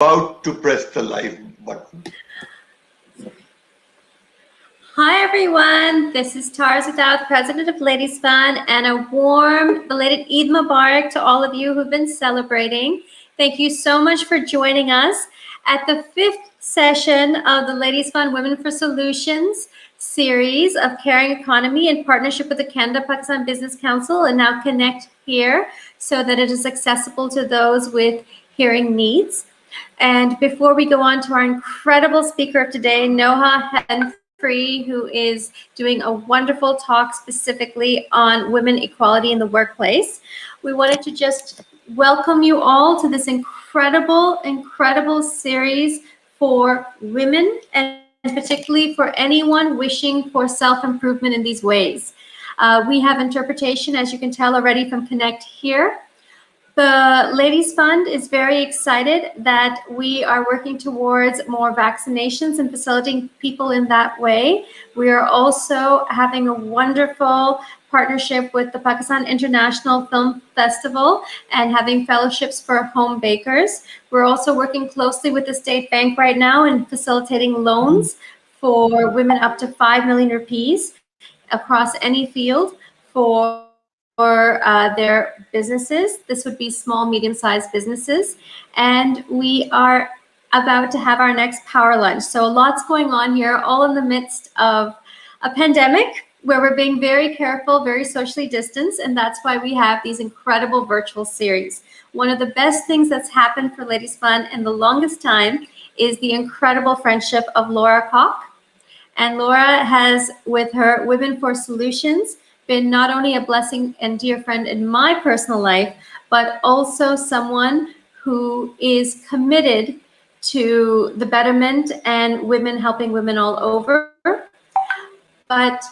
about to press the live button. Hi everyone, this is Tarza Dawood, President of Ladies Fund, and a warm belated Eid Mubarak to all of you who've been celebrating. Thank you so much for joining us at the 5th session of the Ladies Fund Women for Solutions series of Caring Economy in partnership with the Canada-Pakistan Business Council and now ConnectHear so that it is accessible to those with hearing needs. And before we go on to our incredible speaker of today, Noha Hefry, who is doing a wonderful talk specifically on women equality in the workplace, we wanted to just welcome you all to this incredible series for women and particularly for anyone wishing for self-improvement in these ways. We have interpretation, as you can tell already, from ConnectHear. The Ladies Fund is very excited that we are working towards more vaccinations and facilitating people in that way. We are also having a wonderful partnership with the Pakistan International Film Festival and having fellowships for home bakers. We're also working closely with the State Bank right now and facilitating loans for women up to 5 million rupees across any field for their businesses. This would be small, medium-sized businesses. And we are about to have our next power lunch. So lots going on here, all in the midst of a pandemic where we're being very careful, very socially distanced, and that's why we have these incredible virtual series. One of the best things that's happened for Ladies Fund in the longest time is the incredible friendship of Laura Koch. And Laura has, with her Women for Solutions, been not only a blessing and dear friend in my personal life, but also someone who is committed to the betterment and women helping women all over. But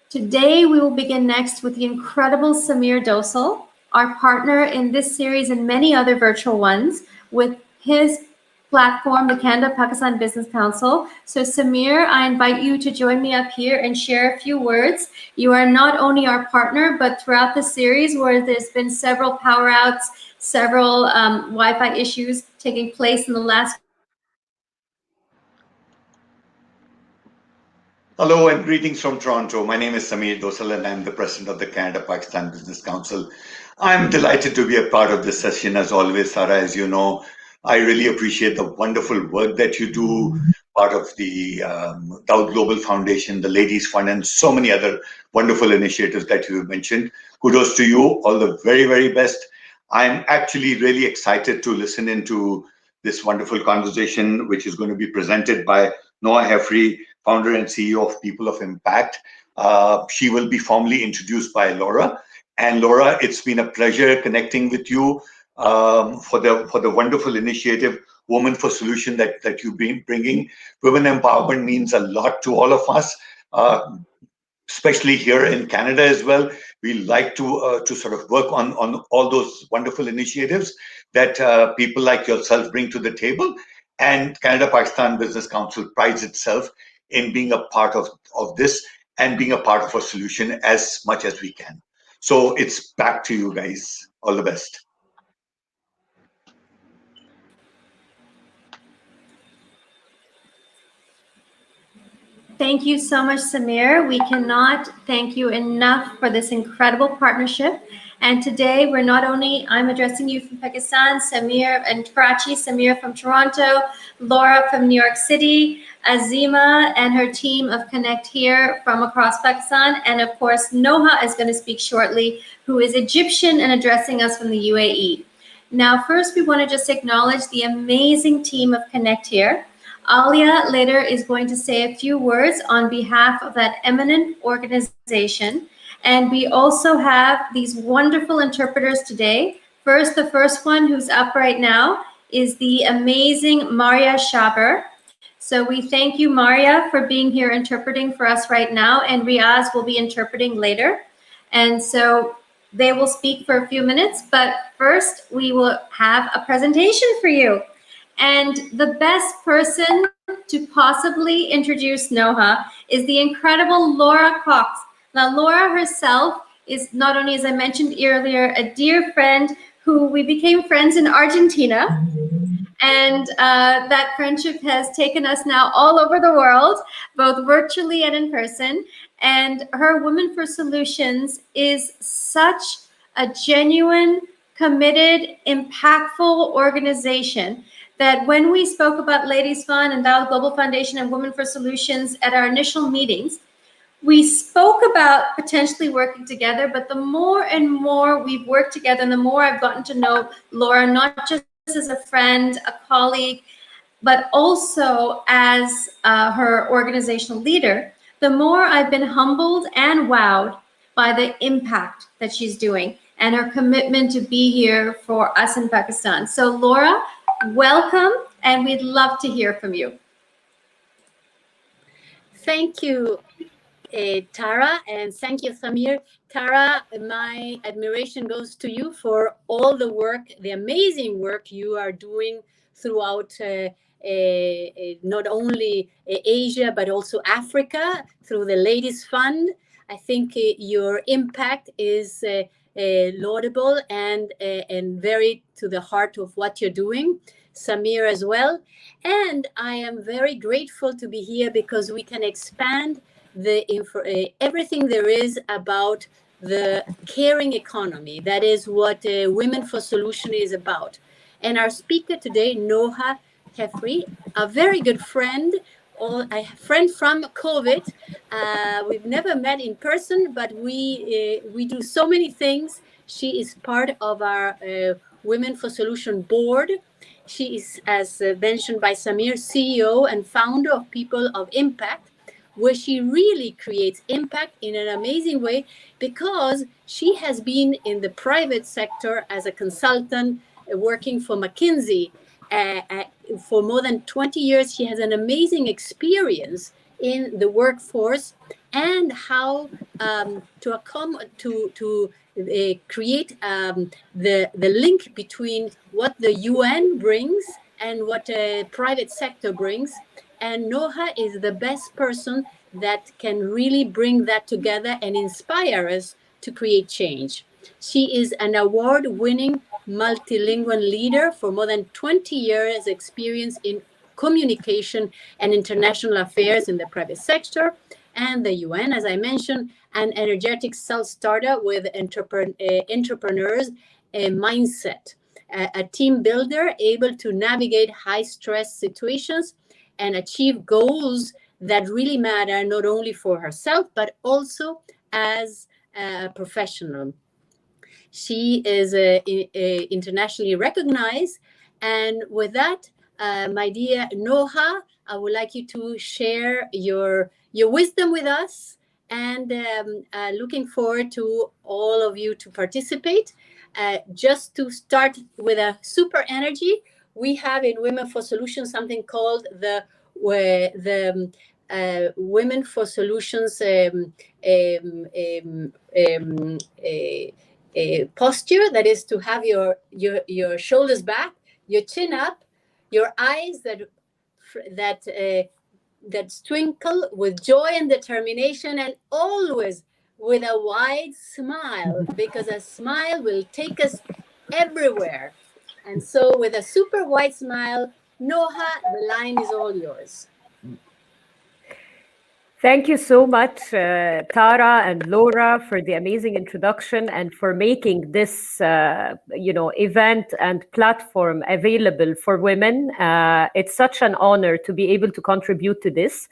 today we will begin next with the incredible Samir Dosal, our partner in this series and many other virtual ones, with his platform, the Canada-Pakistan Business Council. So Samir, I invite you to join me up here and share a few words. You are not only our partner, but throughout the series where there's been several power outs, several Wi-Fi issues taking place in the last. Hello and greetings from Toronto. My name is Samir Dosal and I'm the President of the Canada-Pakistan Business Council. I'm delighted to be a part of this session as always, Sarah, as you know. I really appreciate the wonderful work that you do, part of the Dawood Global Foundation, the Ladies Fund, and so many other wonderful initiatives that you have mentioned. Kudos to you, all the very, very best. I'm actually really excited to listen into this wonderful conversation, which is going to be presented by Noha Hefry, founder and CEO of People of Impact. She will be formally introduced by Laura. And Laura, it's been a pleasure connecting with you. For the wonderful initiative, Women for Solution that you've been bringing. Women empowerment means a lot to all of us, especially here in Canada as well. We like to sort of work on all those wonderful initiatives that people like yourself bring to the table. And Canada-Pakistan Business Council prides itself in being a part of this and being a part of a solution as much as we can. So it's back to you guys. All the best. Thank you so much, Samir. We cannot thank you enough for this incredible partnership. And today, we're not only, I'm addressing you from Pakistan, Samir and Karachi, Samir from Toronto, Laura from New York City, Azima and her team of ConnectHear from across Pakistan, and of course, Noha is going to speak shortly, who is Egyptian and addressing us from the UAE. Now, first, we want to just acknowledge the amazing team of ConnectHear. Alia later is going to say a few words on behalf of that eminent organization. And we also have these wonderful interpreters today. First, the first one who's up right now is the amazing Maria Shaber. So we thank you, Maria, for being here interpreting for us right now. And Riaz will be interpreting later. And so they will speak for a few minutes. But first, we will have a presentation for you. And the best person to possibly introduce Noha is the incredible Laura Koch. Now, Laura herself is not only, as I mentioned earlier, a dear friend who we became friends in Argentina. And that friendship has taken us now all over the world, both virtually and in person. And her Women for Solutions is such a genuine, committed, impactful organization that when we spoke about Ladies Fund and Dawood Global Foundation and Women for Solutions at our initial meetings, we spoke about potentially working together, but the more and more we've worked together and the more I've gotten to know Laura, not just as a friend, a colleague, but also as her organizational leader, the more I've been humbled and wowed by the impact that she's doing and her commitment to be here for us in Pakistan. So Laura, welcome, and we'd love to hear from you. Thank you, Tara, and thank you, Samir. Tara, my admiration goes to you for all the work, the amazing work you are doing throughout not only Asia, but also Africa through the Ladies Fund. I think your impact is laudable and very to the heart of what you're doing. Samir as well. And I am very grateful to be here because we can expand everything there is about the caring economy. That is what Women for Solution is about. And our speaker today, Noha Hefry, a very good friend, a friend from COVID. We've never met in person, but we do so many things. She is part of our Women for Solution board. She is, as mentioned by Samir, CEO and founder of People of Impact, where she really creates impact in an amazing way because she has been in the private sector as a consultant working for McKinsey. For more than 20 years, she has an amazing experience in the workforce and how to create the link between what the UN brings and what private sector brings. And Noha is the best person that can really bring that together and inspire us to create change. She is an award-winning multilingual leader for more than 20 years experience in communication and international affairs in the private sector and the UN, as I mentioned, an energetic self-starter with entrepreneurs mindset, a team builder able to navigate high-stress situations and achieve goals that really matter, not only for herself, but also as a professional. She is internationally recognized. And with that, my dear Noha, I would like you to share your wisdom with us, and looking forward to all of you to participate. Just to start with a super energy, we have in Women for Solutions something called the Women for Solutions posture. That is to have your shoulders back, your chin up, your eyes that twinkle with joy and determination, and always with a wide smile, because a smile will take us everywhere. And so with a super wide smile, Noha, the line is all yours. Thank you so much, Tara and Laura, for the amazing introduction and for making this, event and platform available for women. It's such an honor to be able to contribute to this.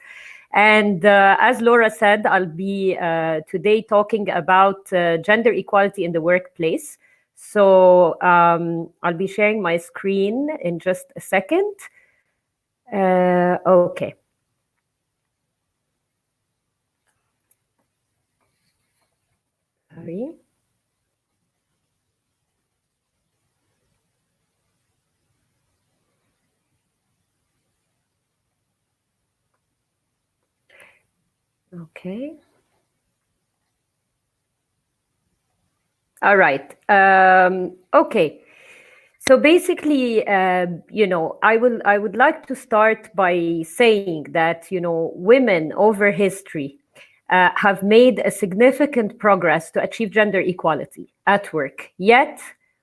And as Laura said, I'll be today talking about gender equality in the workplace. So I'll be sharing my screen in just a second. Okay. Sorry. Okay. All right. Okay. So basically, I would like to start by saying that, women over history have made a significant progress to achieve gender equality at work. Yet,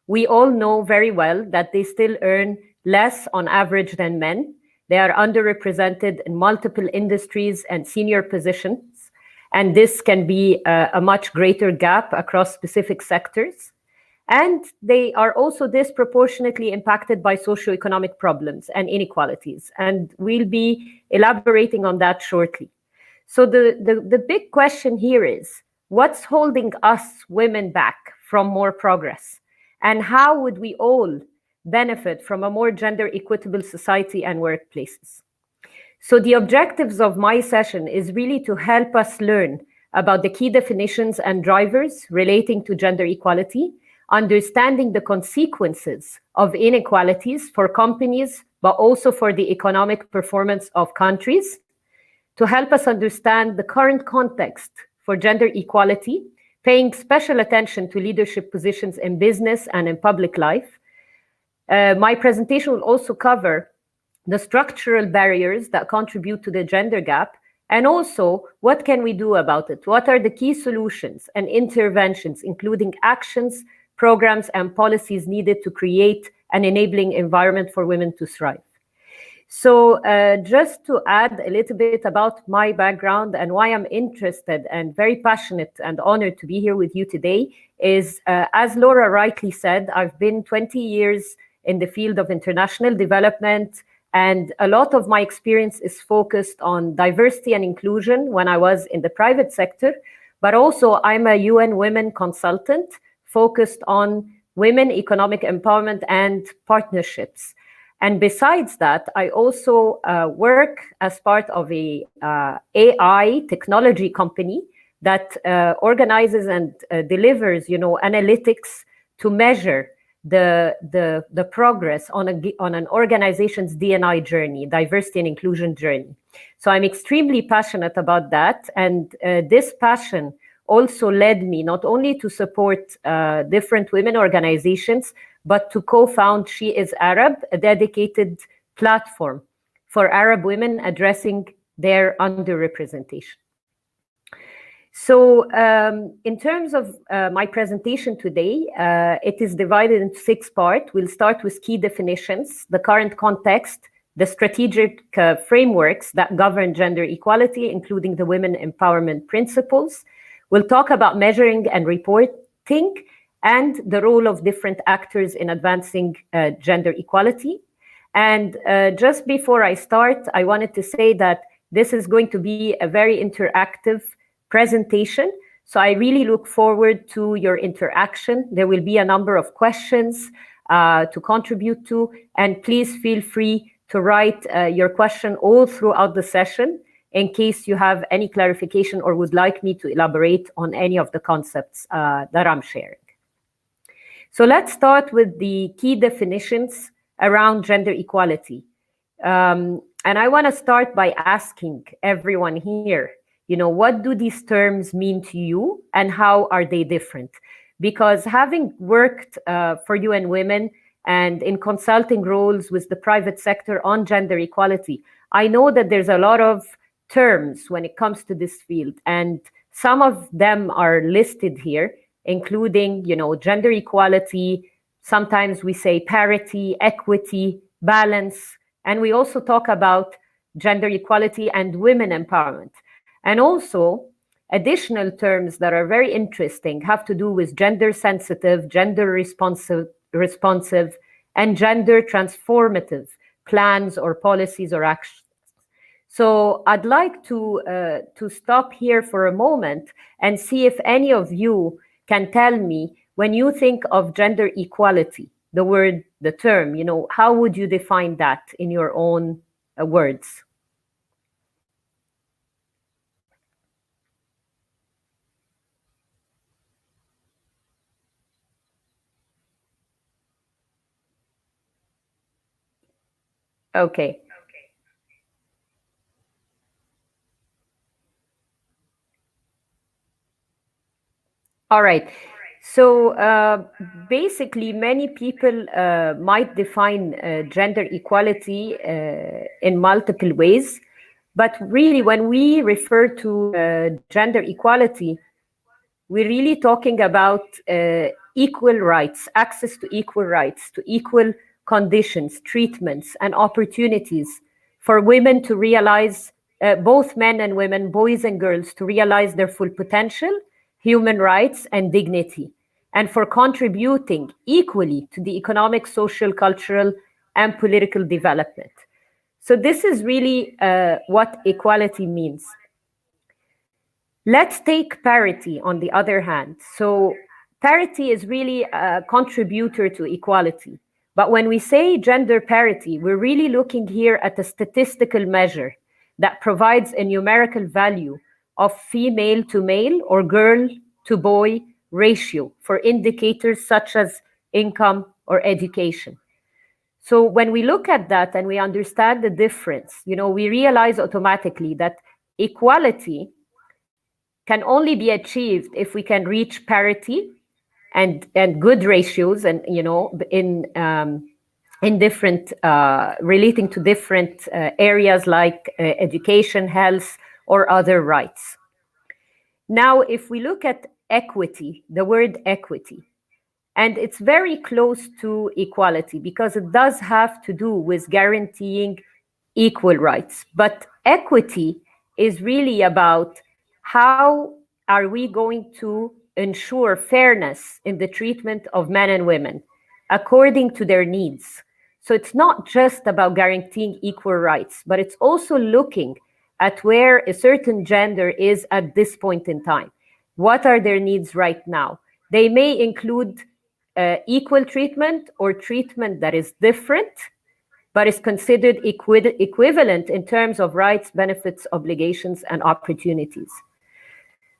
we all know very well that they still earn less on average than men. They are underrepresented in multiple industries and senior positions, and this can be a much greater gap across specific sectors. And they are also disproportionately impacted by socioeconomic problems and inequalities. And we'll be elaborating on that shortly. So the big question here is, what's holding us women back from more progress? And how would we all benefit from a more gender equitable society and workplaces? So the objectives of my session is really to help us learn about the key definitions and drivers relating to gender equality, understanding the consequences of inequalities for companies, but also for the economic performance of countries, to help us understand the current context for gender equality, paying special attention to leadership positions in business and in public life. My presentation will also cover the structural barriers that contribute to the gender gap, and also what can we do about it? What are the key solutions and interventions, including actions, programs, and policies needed to create an enabling environment for women to thrive? So just to add a little bit about my background and why I'm interested and very passionate and honored to be here with you today is, as Laura rightly said, I've been 20 years in the field of international development, and a lot of my experience is focused on diversity and inclusion when I was in the private sector, but also I'm a UN Women consultant focused on women, economic empowerment, and partnerships. And besides that, I also work as part of a AI technology company that organizes and delivers, analytics to measure the progress on an organization's D&I journey, diversity and inclusion journey. So I'm extremely passionate about that, and this passion also led me not only to support different women organizations, but to co-found She is Arab, a dedicated platform for Arab women addressing their underrepresentation. So in terms of my presentation today, it is divided into 6 parts. We'll start with key definitions, the current context, the strategic frameworks that govern gender equality, including the women empowerment principles. We'll talk about measuring and reporting and the role of different actors in advancing gender equality. And just before I start, I wanted to say that this is going to be a very interactive presentation. So I really look forward to your interaction. There will be a number of questions to contribute to, and please feel free to write your question all throughout the session in case you have any clarification or would like me to elaborate on any of the concepts that I'm sharing. So let's start with the key definitions around gender equality. And I want to start by asking everyone here, what do these terms mean to you and how are they different? Because having worked for UN Women and in consulting roles with the private sector on gender equality, I know that there's a lot of terms when it comes to this field, and some of them are listed here, including, gender equality. Sometimes we say parity, equity, balance, and we also talk about gender equality and women empowerment. And also, additional terms that are very interesting have to do with gender sensitive, gender responsive, and gender transformative plans or policies or actions. So I'd like to stop here for a moment and see if any of you can tell me, when you think of gender equality, the term, how would you define that in your own words? Okay. All right. So basically, many people might define gender equality in multiple ways. But really, when we refer to gender equality, we're really talking about equal rights, access to equal rights, to equal conditions, treatments, and opportunities for women to realize, both men and women, boys and girls, to realize their full potential, human rights, and dignity, and for contributing equally to the economic, social, cultural, and political development. So this is really what equality means. Let's take parity on the other hand. So parity is really a contributor to equality. But when we say gender parity, we're really looking here at a statistical measure that provides a numerical value of female to male or girl to boy ratio for indicators such as income or education. So when we look at that and we understand the difference, we realize automatically that equality can only be achieved if we can reach parity and good ratios, and in different relating to different areas like education, health, or other rights. Now, if we look at equity, the word equity, and it's very close to equality because it does have to do with guaranteeing equal rights. But equity is really about how are we going to ensure fairness in the treatment of men and women according to their needs. So it's not just about guaranteeing equal rights, but it's also looking at where a certain gender is at this point in time. What are their needs right now? They may include equal treatment or treatment that is different, but is considered equivalent in terms of rights, benefits, obligations, and opportunities.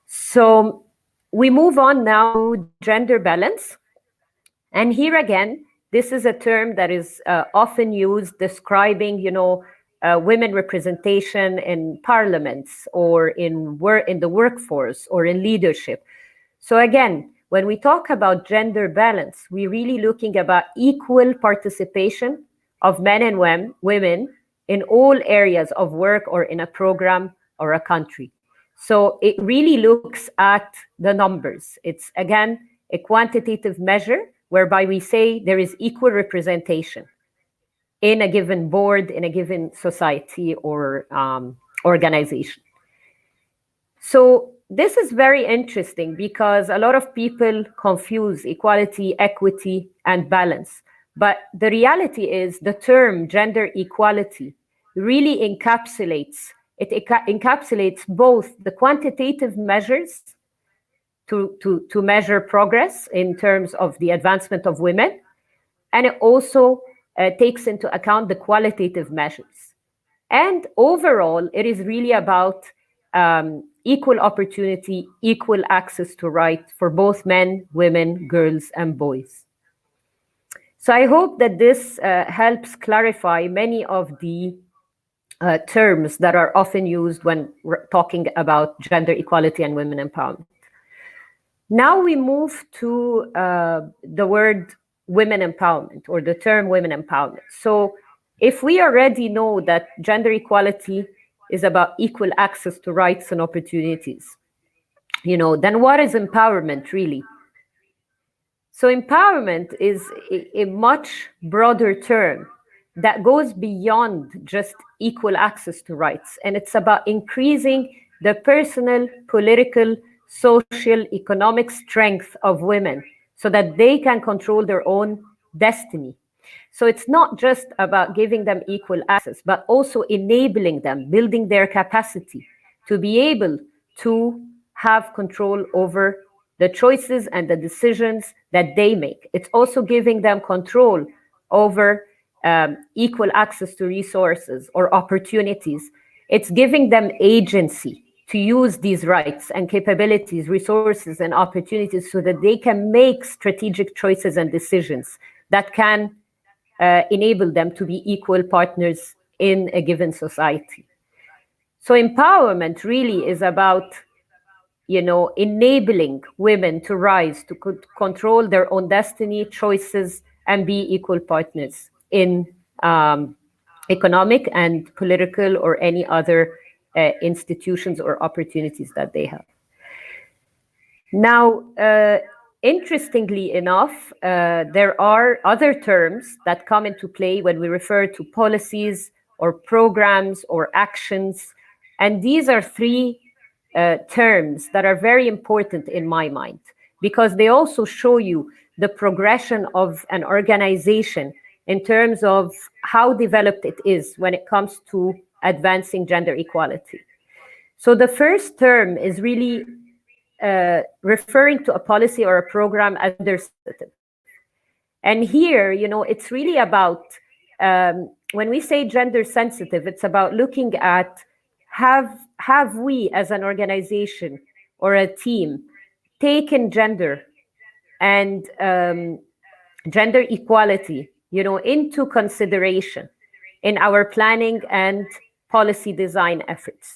So we move on now to gender balance. And here again, this is a term that is often used describing, women representation in parliaments or in the workforce or in leadership. So again, when we talk about gender balance, we're really looking about equal participation of men and women in all areas of work or in a program or a country. So it really looks at the numbers. It's, again, a quantitative measure whereby we say there is equal representation in a given board, in a given society or organization. So this is very interesting because a lot of people confuse equality, equity, and balance. But the reality is the term gender equality really encapsulates both the quantitative measures to measure progress in terms of the advancement of women, and it also takes into account the qualitative measures. And overall, it is really about equal opportunity, equal access to rights for both men, women, girls, and boys. So I hope that this helps clarify many of the terms that are often used when we're talking about gender equality and women empowerment. Now we move to the word women empowerment or the term women empowerment. So if we already know that gender equality is about equal access to rights and opportunities, then what is empowerment really? So empowerment is a much broader term that goes beyond just equal access to rights. And it's about increasing the personal, political, social, economic strength of women so that they can control their own destiny. So it's not just about giving them equal access, but also enabling them, building their capacity to be able to have control over the choices and the decisions that they make. It's also giving them control over equal access to resources or opportunities. It's giving them agency to use these rights and capabilities, resources and opportunities so that they can make strategic choices and decisions that can enable them to be equal partners in a given society. So empowerment really is about, enabling women to rise, to control their own destiny, choices, and be equal partners in economic and political or any other institutions or opportunities that they have. Now, interestingly enough, there are other terms that come into play when we refer to policies or programs or actions. And these are three terms that are very important in my mind, because they also show you the progression of an organization in terms of how developed it is when it comes to advancing gender equality. So the first term is really referring to a policy or a program as gender sensitive. And here, it's really about, when we say gender sensitive, it's about looking at have we as an organization or a team taken gender and gender equality, into consideration in our planning and policy design efforts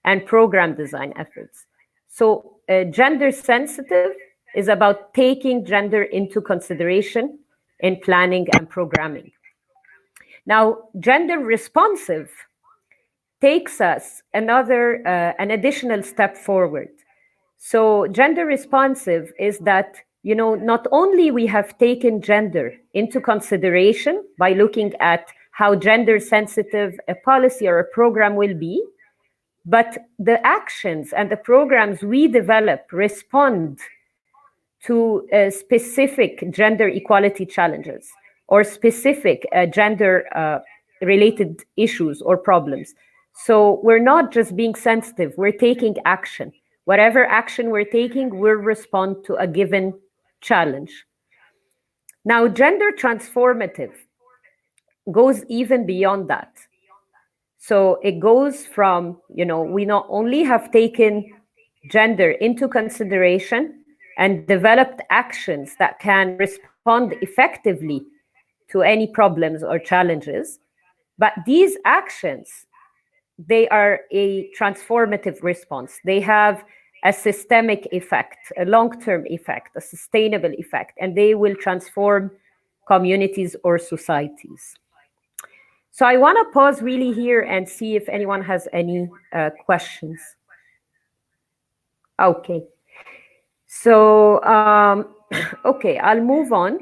and program design efforts. So gender sensitive is about taking gender into consideration in planning and programming. Now, gender responsive takes us an additional step forward. So gender responsive is that, not only we have taken gender into consideration by looking at how gender sensitive a policy or a program will be, but the actions and the programs we develop respond to specific gender equality challenges or specific gender-related issues or problems. So we're not just being sensitive, we're taking action. Whatever action we're taking will respond to a given challenge. Now, gender transformative goes even beyond that. So it goes from, we not only have taken gender into consideration and developed actions that can respond effectively to any problems or challenges, but these actions, they are a transformative response. They have a systemic effect, a long-term effect, a sustainable effect, and they will transform communities or societies. So I want to pause really here and see if anyone has any questions. Okay. So, okay, I'll move on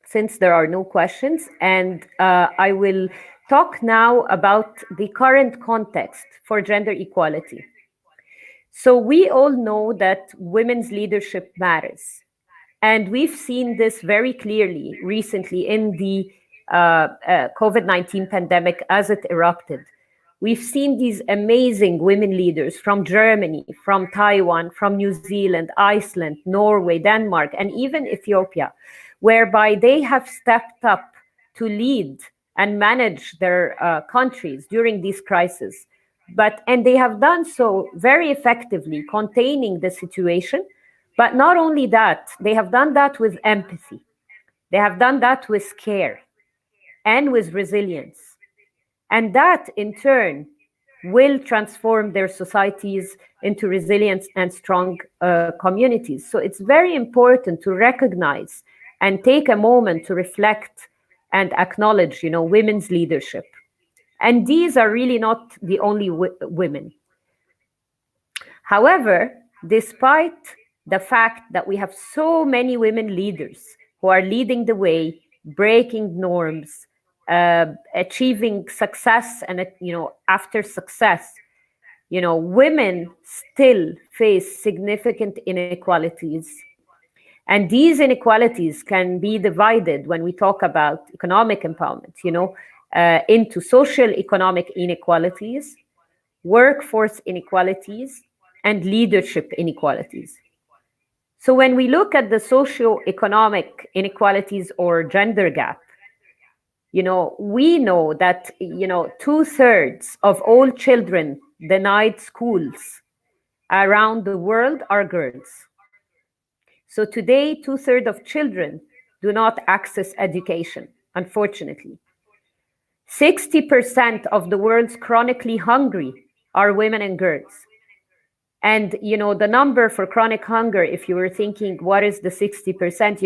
since there are no questions, and I will talk now about the current context for gender equality. So we all know that women's leadership matters. And we've seen this very clearly recently in the COVID-19 pandemic as it erupted. We've seen these amazing women leaders from Germany, from Taiwan, from New Zealand, Iceland, Norway, Denmark, and even Ethiopia, whereby they have stepped up to lead and manage their countries during these crises. And they have done so very effectively, containing the situation. But not only that, they have done that with empathy. They have done that with care and with resilience. And that, in turn, will transform their societies into resilient and strong communities. So it's very important to recognize and take a moment to reflect and acknowledge, women's leadership. And these are really not the only women. However, despite the fact that we have so many women leaders who are leading the way, breaking norms, achieving success, and after success, women still face significant inequalities. And these inequalities can be divided when we talk about economic empowerment, into social economic inequalities, workforce inequalities, and leadership inequalities. So when we look at the socio-economic inequalities or gender gap, we know that, 2/3 of all children denied schools around the world are girls. So today, 2/3 of children do not access education, unfortunately. 60% of the world's chronically hungry are women and girls. And, the number for chronic hunger, if you were thinking, what is the 60%,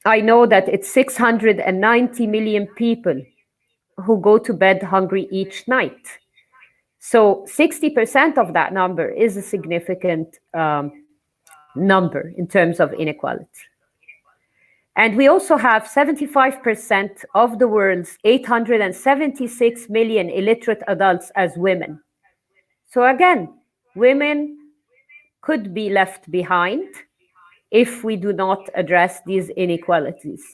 I know that it's 690 million people who go to bed hungry each night. So 60% of that number is a significant number in terms of inequality. And we also have 75% of the world's 876 million illiterate adults as women. So again, women could be left behind if we do not address these inequalities.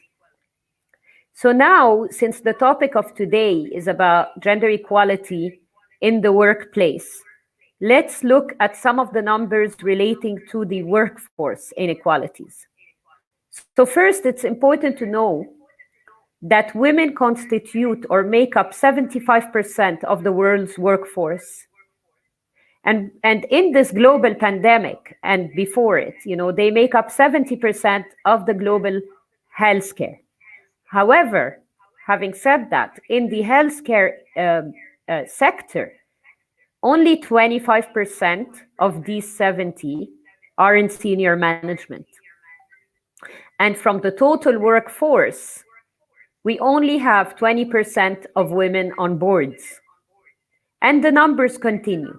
So now, since the topic of today is about gender equality in the workplace, let's look at some of the numbers relating to the workforce inequalities. So first, it's important to know that women constitute or make up 75% of the world's workforce. And in this global pandemic and before it, they make up 70% of the global healthcare. However, having said that, in the healthcare sector, only 25% of these 70 are in senior management. And from the total workforce, we only have 20% of women on boards. And the numbers continue.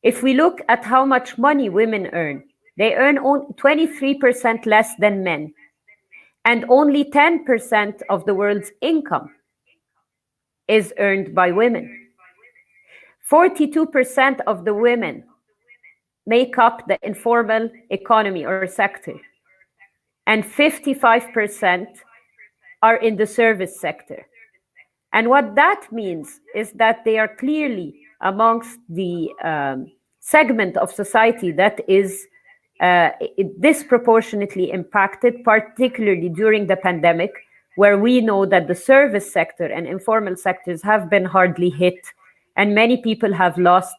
If we look at how much money women earn, they earn 23% less than men. And only 10% of the world's income is earned by women. 42% of the women make up the informal economy or sector. And 55% are in the service sector. And what that means is that they are clearly amongst the segment of society that is disproportionately impacted, particularly during the pandemic, where we know that the service sector and informal sectors have been hardly hit, and many people have lost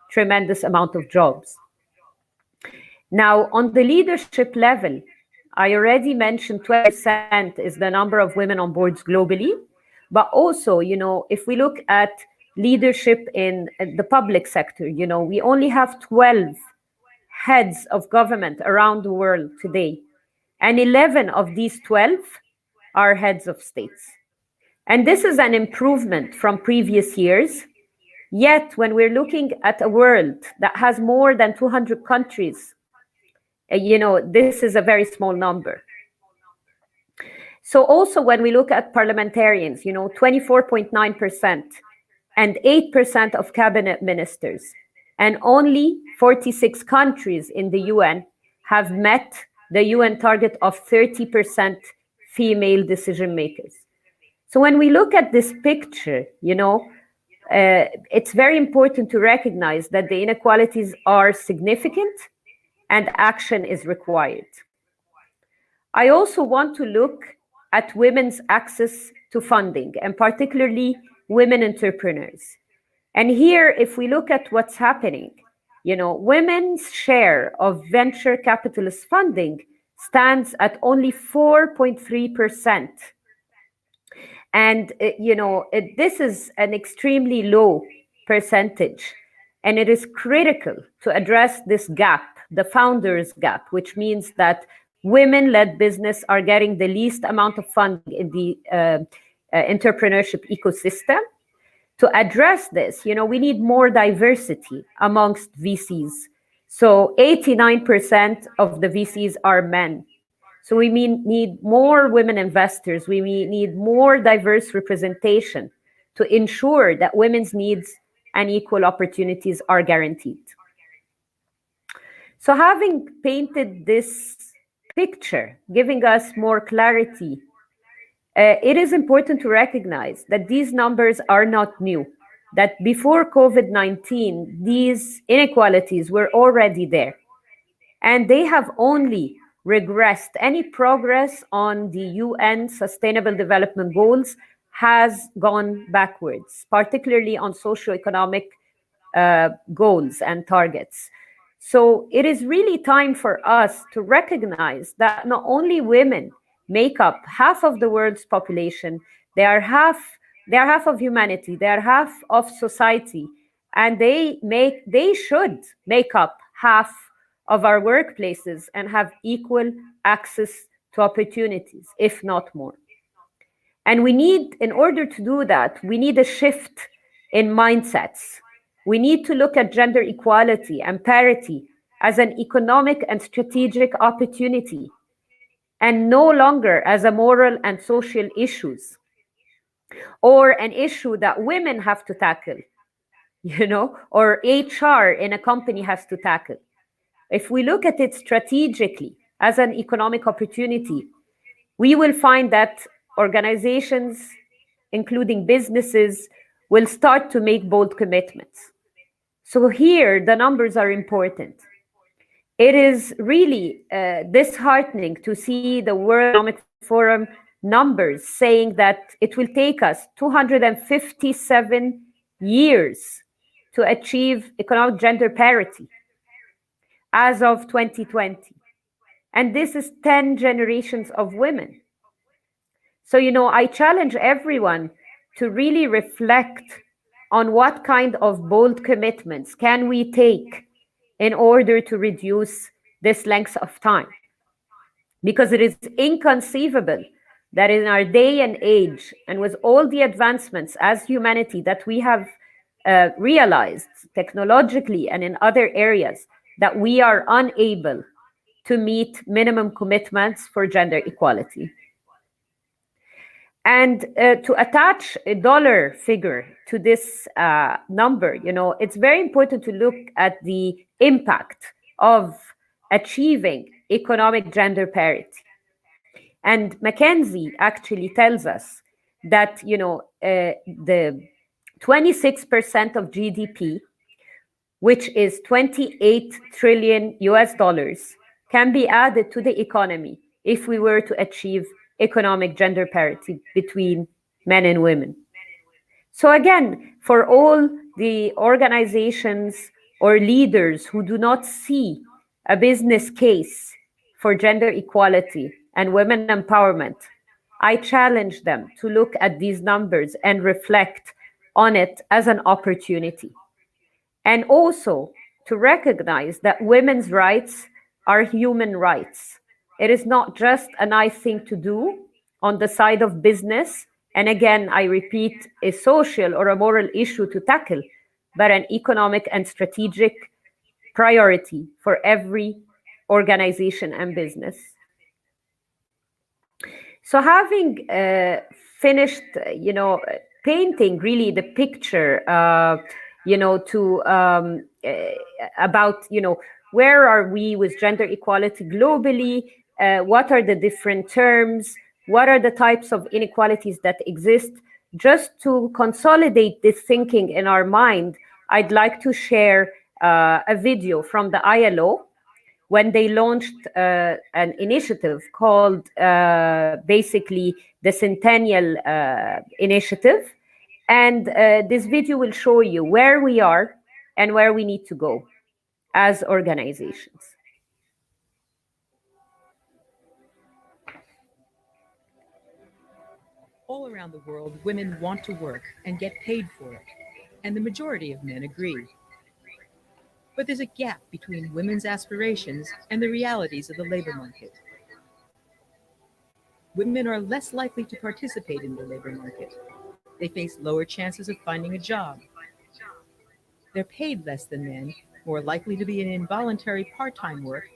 tremendous amount of jobs. Now, on the leadership level, I already mentioned 20% is the number of women on boards globally, but also, if we look at leadership in the public sector, we only have 12 heads of government around the world today, and 11 of these 12 are heads of states. And this is an improvement from previous years. Yet, when we're looking at a world that has more than 200 countries, this is a very small number. So also when we look at parliamentarians, 24.9% and 8% of cabinet ministers, and only 46 countries in the UN have met the UN target of 30% female decision makers. So when we look at this picture, it's very important to recognize that the inequalities are significant and action is required. I also want to look at women's access to funding, and particularly women entrepreneurs. And here, if we look at what's happening, women's share of venture capitalist funding stands at only 4.3%. And, this is an extremely low percentage. And it is critical to address this gap, the founders gap, which means that women-led business are getting the least amount of funding in the entrepreneurship ecosystem. To address this, we need more diversity amongst VCs. So 89% of the VCs are men. So we need more women investors. We need more diverse representation to ensure that women's needs and equal opportunities are guaranteed. So having painted this picture, giving us more clarity, it is important to recognize that these numbers are not new, that before COVID-19, these inequalities were already there. And they have only regressed. Any progress on the UN Sustainable Development Goals has gone backwards, particularly on socioeconomic goals and targets. So it is really time for us to recognize that not only women make up half of the world's population, they are half of humanity, they are half of society, and they should make up half of our workplaces and have equal access to opportunities, if not more. And in order to do that, we need a shift in mindsets. We need to look at gender equality and parity as an economic and strategic opportunity, and no longer as a moral and social issues or an issue that women have to tackle, or HR in a company has to tackle. If we look at it strategically as an economic opportunity, we will find that organizations, including businesses, will start to make bold commitments. So here, the numbers are important. It is really disheartening to see the World Economic Forum numbers saying that it will take us 257 years to achieve economic gender parity as of 2020. And this is 10 generations of women. So, I challenge everyone to really reflect on what kind of bold commitments can we take in order to reduce this length of time. Because it is inconceivable that in our day and age, and with all the advancements as humanity that we have realized technologically and in other areas, that we are unable to meet minimum commitments for gender equality. And to attach a dollar figure to this number, it's very important to look at the impact of achieving economic gender parity. And McKinsey actually tells us that, the 26% of GDP, which is 28 trillion US dollars, can be added to the economy if we were to achieve economic gender parity between men and women. So again, for all the organizations or leaders who do not see a business case for gender equality and women empowerment, I challenge them to look at these numbers and reflect on it as an opportunity. And also to recognize that women's rights are human rights. It is not just a nice thing to do on the side of business. And again, I repeat, a social or a moral issue to tackle, but an economic and strategic priority for every organization and business. So having finished, painting really the picture, about, where are we with gender equality globally? What are the different terms? What are the types of inequalities that exist? Just to consolidate this thinking in our mind, I'd like to share a video from the ILO when they launched an initiative called basically the Centennial Initiative. And this video will show you where we are and where we need to go as organizations. All around the world, women want to work and get paid for it, and the majority of men agree. But there's a gap between women's aspirations and the realities of the labor market. Women are less likely to participate in the labor market. They face lower chances of finding a job. They're paid less than men, more likely to be in involuntary part-time work,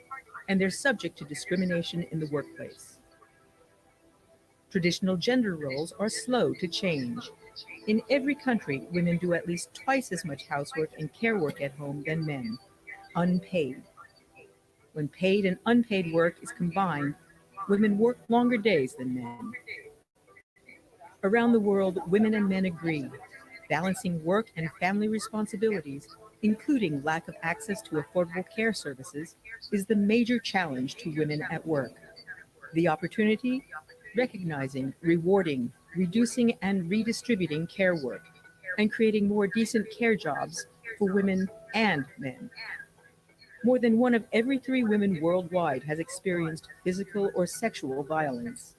and they're subject to discrimination in the workplace. Traditional gender roles are slow to change. In every country, women do at least twice as much housework and care work at home than men, unpaid. When paid and unpaid work is combined, women work longer days than men. Around the world, women and men agree. Balancing work and family responsibilities, including lack of access to affordable care services, is the major challenge to women at work. The opportunity? Recognizing, rewarding, reducing, and redistributing care work, and creating more decent care jobs for women and men. More than 1 of every 3 women worldwide has experienced physical or sexual violence.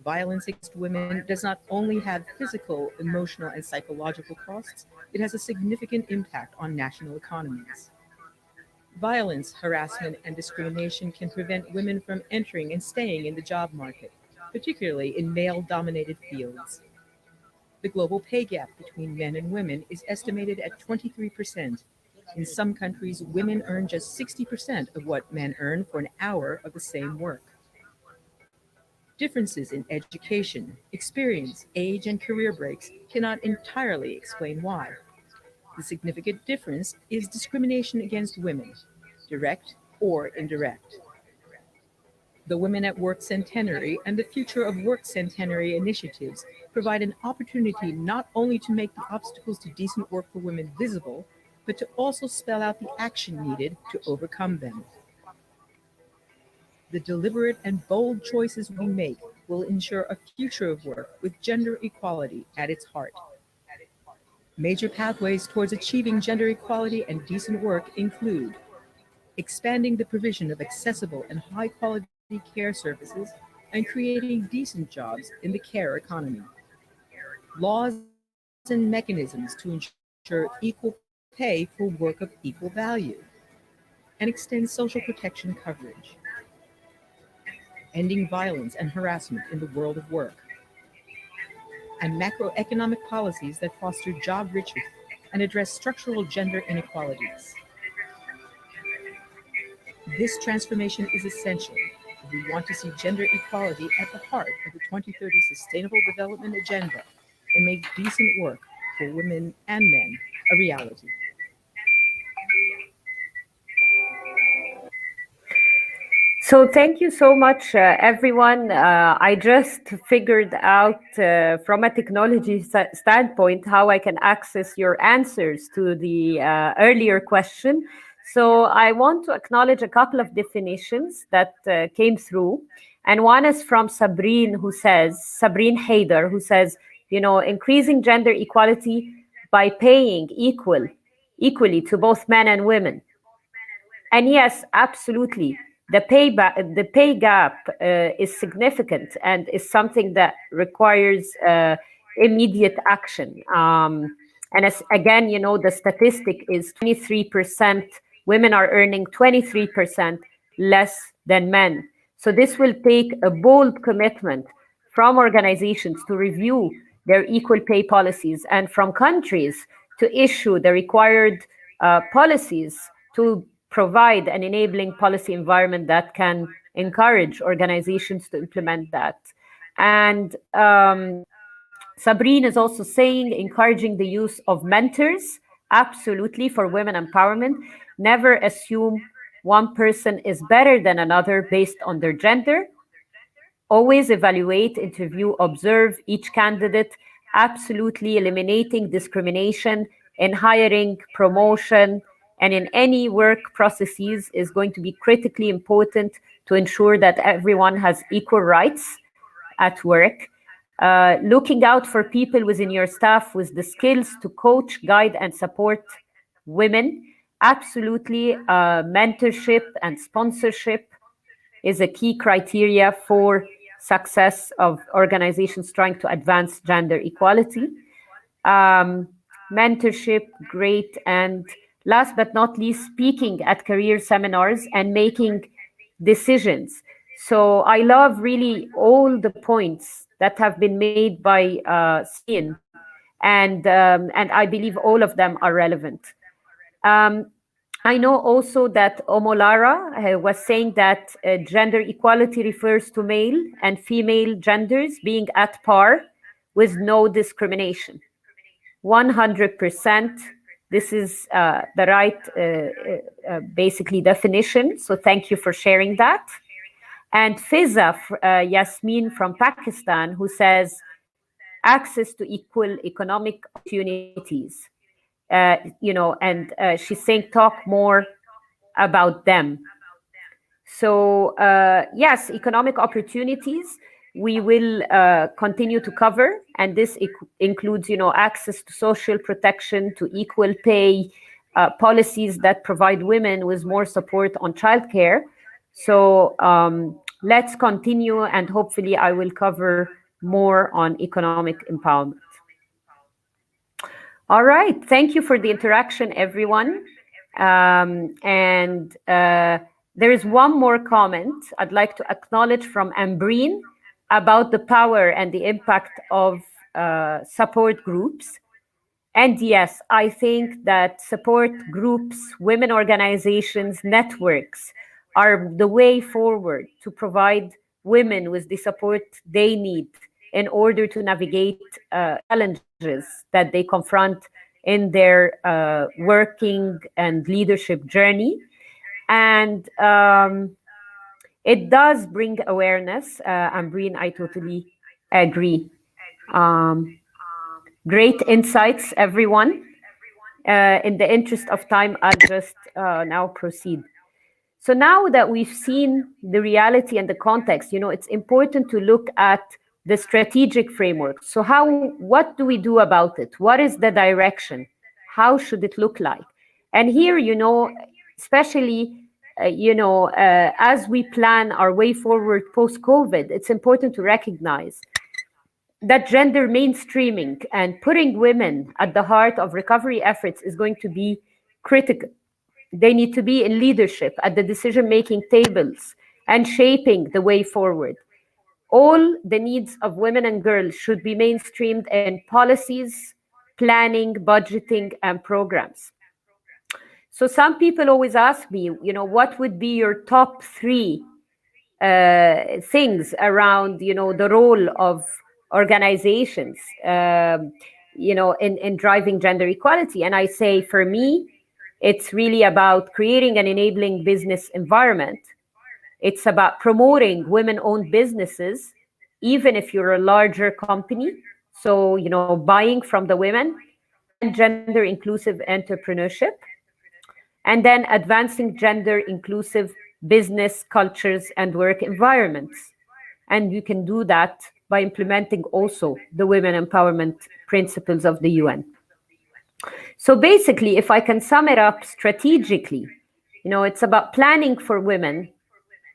Violence against women does not only have physical, emotional, and psychological costs, it has a significant impact on national economies. Violence, harassment, and discrimination can prevent women from entering and staying in the job market, particularly in male-dominated fields. The global pay gap between men and women is estimated at 23%, In some countries, women earn just 60% of what men earn for an hour of the same work. Differences in education, experience, age, and career breaks cannot entirely explain why. The significant difference is discrimination against women, direct or indirect. The Women at Work Centenary and the Future of Work Centenary initiatives provide an opportunity not only to make the obstacles to decent work for women visible, but to also spell out the action needed to overcome them. The deliberate and bold choices we make will ensure a future of work with gender equality at its heart. Major pathways towards achieving gender equality and decent work include expanding the provision of accessible and high-quality care services and creating decent jobs in the care economy. Laws and mechanisms to ensure equal pay for work of equal value, and extend social protection coverage. Ending violence and harassment in the world of work, and macroeconomic policies that foster job riches and address structural gender inequalities. This transformation is essential if we want to see gender equality at the heart of the 2030 Sustainable Development Agenda and make decent work for women and men a reality. So thank you so much, everyone. I just figured out from a technology standpoint how I can access your answers to the earlier question. So I want to acknowledge a couple of definitions that came through. And one is from Sabrine Haider, who says, increasing gender equality by paying equally to both men and women. And yes, absolutely. The pay gap is significant and is something that requires immediate action. And as again, the statistic is 23% women are earning 23% less than men. So this will take a bold commitment from organizations to review their equal pay policies and from countries to issue the required policies to provide an enabling policy environment that can encourage organizations to implement that. And Sabrine is also saying, encouraging the use of mentors, absolutely, for women empowerment. Never assume one person is better than another based on their gender. Always evaluate, interview, observe each candidate, absolutely eliminating discrimination in hiring, promotion, and in any work processes is going to be critically important to ensure that everyone has equal rights at work. Looking out for people within your staff with the skills to coach, guide, and support women. Absolutely, mentorship and sponsorship is a key criteria for success of organizations trying to advance gender equality. Mentorship, great. And last but not least, speaking at career seminars and making decisions. So I love really all the points that have been made by Sabrine, and I believe all of them are relevant. I know also that Omolara was saying that gender equality refers to male and female genders being at par with no discrimination. 100%. This is the right, basically, definition. So thank you for sharing that. And Fiza Yasmin from Pakistan, who says, access to equal economic opportunities. And she's saying talk more about them. So yes, economic opportunities we will continue to cover, and this includes, access to social protection, to equal pay, policies that provide women with more support on childcare. So let's continue, and hopefully I will cover more on economic empowerment. All right, thank you for the interaction, everyone. And there is one more comment I'd like to acknowledge from Ambreen about the power and the impact of support groups. And yes, I think that support groups, women organizations, networks are the way forward to provide women with the support they need in order to navigate challenges that they confront in their working and leadership journey. And it does bring awareness. Ambreen, I totally agree. Great insights, everyone. In the interest of time, I'll just now proceed. So now that we've seen the reality and the context, it's important to look at the strategic framework. So what do we do about it? What is the direction? How should it look like? And here, especially, as we plan our way forward post-COVID, it's important to recognize that gender mainstreaming and putting women at the heart of recovery efforts is going to be critical. They need to be in leadership at the decision-making tables and shaping the way forward. All the needs of women and girls should be mainstreamed in policies, planning, budgeting, and programs. So some people always ask me, what would be your top 3 things around, the role of organizations, in driving gender equality? And I say, for me, it's really about creating an enabling business environment. It's about promoting women-owned businesses, even if you're a larger company. So, buying from the women and gender-inclusive entrepreneurship. And then advancing gender-inclusive business cultures and work environments. And you can do that by implementing also the women empowerment principles of the UN. So basically, if I can sum it up strategically, it's about planning for women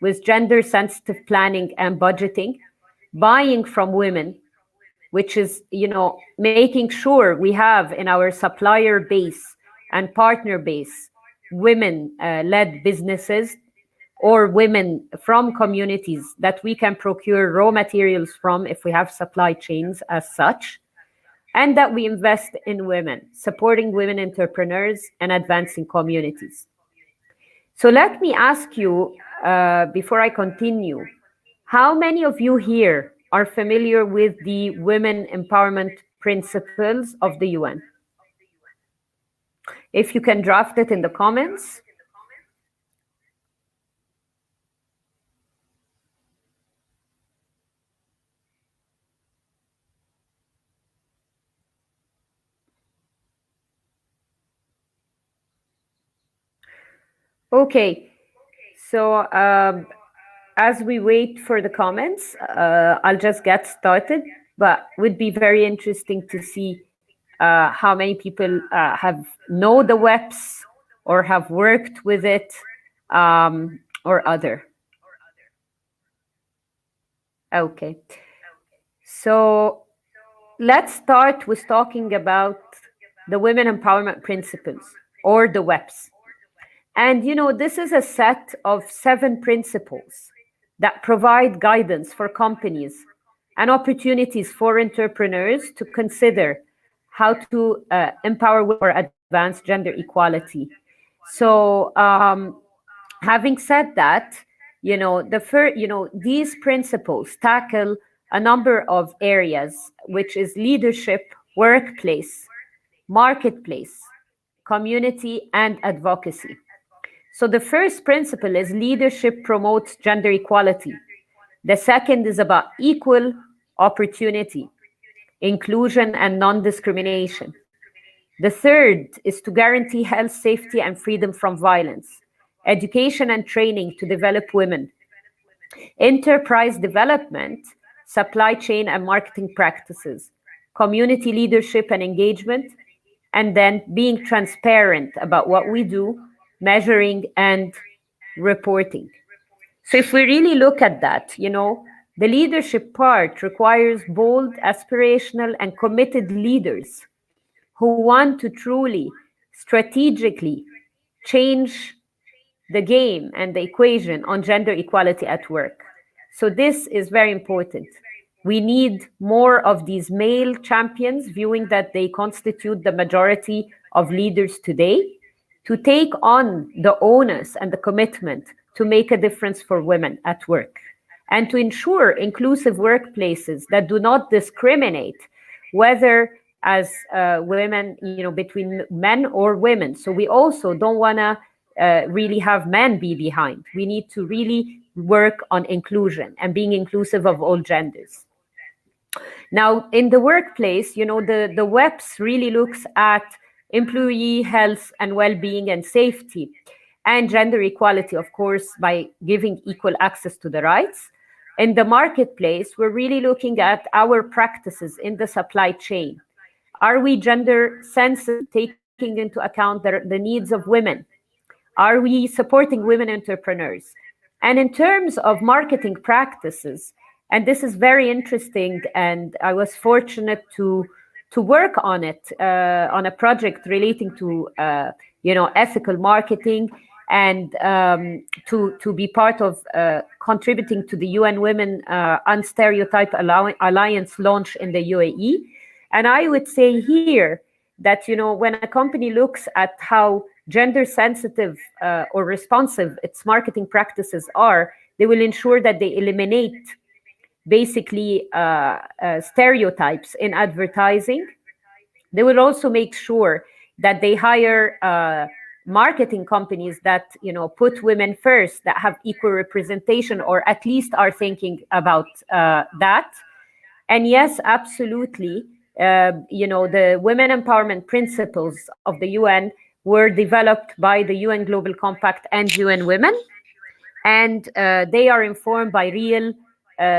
with gender-sensitive planning and budgeting, buying from women, which is, making sure we have in our supplier base and partner base women-led businesses or women from communities that we can procure raw materials from if we have supply chains as such, and that we invest in women, supporting women entrepreneurs and advancing communities. So let me ask you, before I continue, how many of you here are familiar with the women empowerment principles of the UN? If you can draft it in the comments. Okay, so as we wait for the comments, I'll just get started, but would be very interesting to see how many people know the WEPs or have worked with it or other. Okay, so let's start with talking about the Women Empowerment Principles or the WEPs. And, this is a set of 7 principles that provide guidance for companies and opportunities for entrepreneurs to consider how to empower or advance gender equality. So having said that, these principles tackle a number of areas, which is leadership, workplace, marketplace, community, and advocacy. So the first principle is leadership promotes gender equality. The second is about equal opportunity, inclusion, and non-discrimination. The third is to guarantee health, safety, and freedom from violence, education and training to develop women, enterprise development, supply chain and marketing practices, community leadership and engagement, and then being transparent about what we do, measuring and reporting. So if we really look at that, the leadership part requires bold, aspirational, and committed leaders who want to truly, strategically change the game and the equation on gender equality at work. So this is very important. We need more of these male champions, viewing that they constitute the majority of leaders today, to take on the onus and the commitment to make a difference for women at work, and to ensure inclusive workplaces that do not discriminate, whether as women, between men or women. So we also don't want to really have men be behind. We need to really work on inclusion and being inclusive of all genders. Now, in the workplace, the WEPS really looks at employee health and well-being and safety, and gender equality, of course, by giving equal access to the rights. In the marketplace, we're really looking at our practices in the supply chain. Are we gender sensitive, taking into account the needs of women? Are we supporting women entrepreneurs? And in terms of marketing practices, and this is very interesting, and I was fortunate to work on it, on a project relating to ethical marketing, and to be part of contributing to the UN Women Unstereotype Alliance launch in the UAE. And I would say here that when a company looks at how gender sensitive or responsive its marketing practices are, they will ensure that they eliminate basically stereotypes in advertising. They will also make sure that they hire marketing companies that put women first, that have equal representation, or at least are thinking about that. And yes, absolutely, the women empowerment principles of the UN were developed by the UN Global Compact and UN Women, and they are informed by real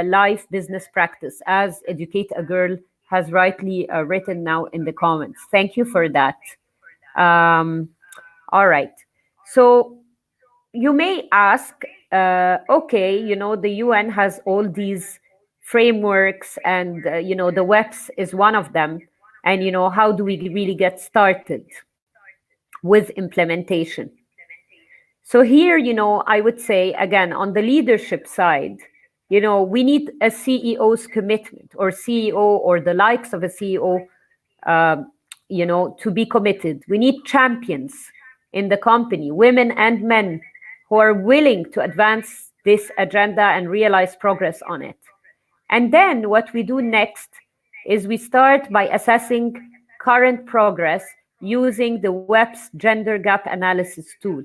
life business practice, as Educate a Girl has rightly written now in the comments. Thank you for that. All right. So you may ask, okay, the UN has all these frameworks, and the WEPS is one of them, and how do we really get started with implementation? So here, I would say, again, on the leadership side, we need a CEO's commitment, or CEO, or the likes of a CEO, to be committed. We need champions in the company, women and men, who are willing to advance this agenda and realize progress on it. And then what we do next is we start by assessing current progress using the WEPS gender gap analysis tool.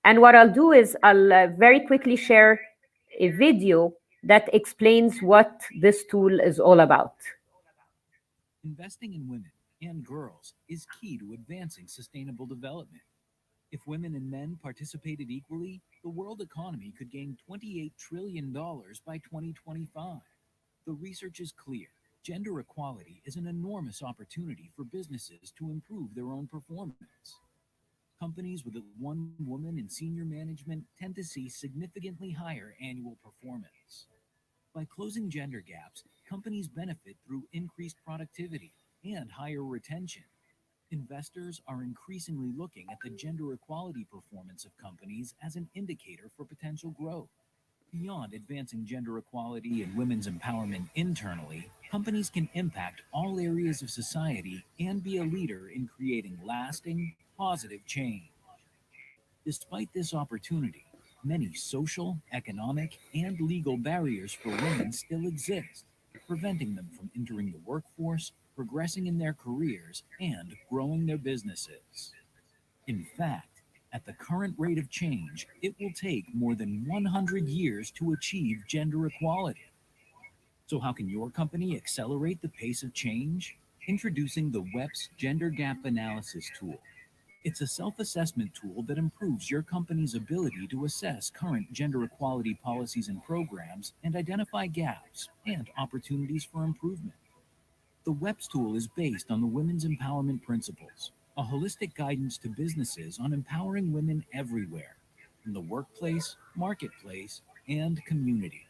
And what I'll do is I'll very quickly share a video that explains what this tool is all about. Investing in women and girls is key to advancing sustainable development. If women and men participated equally, the world economy could gain $28 trillion by 2025. The research is clear. Gender equality is an enormous opportunity for businesses to improve their own performance. Companies with one woman in senior management tend to see significantly higher annual performance. By closing gender gaps, companies benefit through increased productivity and higher retention. Investors are increasingly looking at the gender equality performance of companies as an indicator for potential growth. Beyond advancing gender equality and women's empowerment internally, companies can impact all areas of society and be a leader in creating lasting, positive change. Despite this opportunity, many social, economic, and legal barriers for women still exist, preventing them from entering the workforce, progressing in their careers, and growing their businesses. In fact, at the current rate of change, it will take more than 100 years to achieve gender equality. So how can your company accelerate the pace of change? Introducing the WEPS Gender Gap Analysis Tool. It's a self-assessment tool that improves your company's ability to assess current gender equality policies and programs and identify gaps and opportunities for improvement. The WEPS tool is based on the Women's Empowerment Principles, a holistic guidance to businesses on empowering women everywhere, in the workplace, marketplace, and community.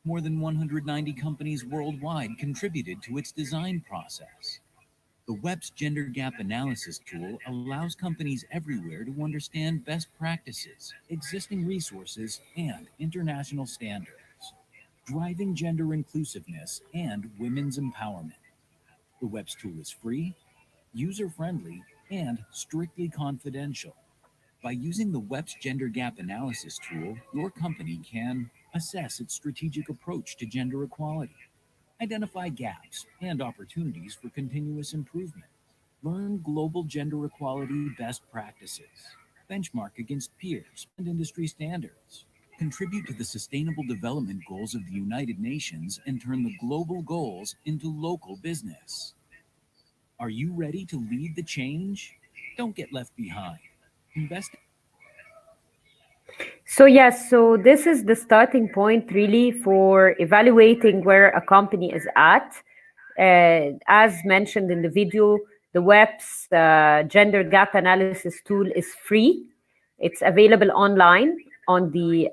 More than 190 companies worldwide contributed to its design process. The WEPS Gender Gap Analysis tool allows companies everywhere to understand best practices, existing resources, and international standards. driving gender inclusiveness and women's empowerment. The WEPS tool is free, user-friendly, and strictly confidential. By using the WEPS Gender Gap Analysis tool, your company can assess its strategic approach to gender equality, identify gaps and opportunities for continuous improvement, learn global gender equality best practices, benchmark against peers and industry standards, contribute to the Sustainable Development Goals of the United Nations, and turn the global goals into local business. Are you ready to lead the change? Don't get left behind. Invest. So yes, so this is the starting point really for evaluating where a company is at. As mentioned in the video, the WEPS Gender Gap Analysis tool is free. It's available online on the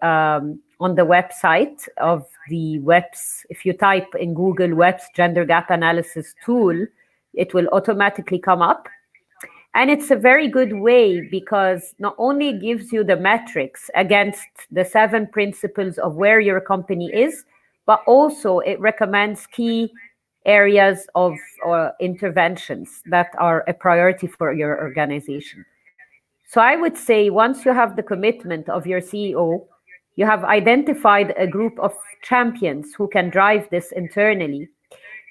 website of the WEPS. If you type in Google WEPS Gender Gap Analysis tool, it will automatically come up. And it's a very good way because not only gives you the metrics against the 7 principles of where your company is, but also it recommends key areas of interventions that are a priority for your organization. So I would say once you have the commitment of your CEO, you have identified a group of champions who can drive this internally.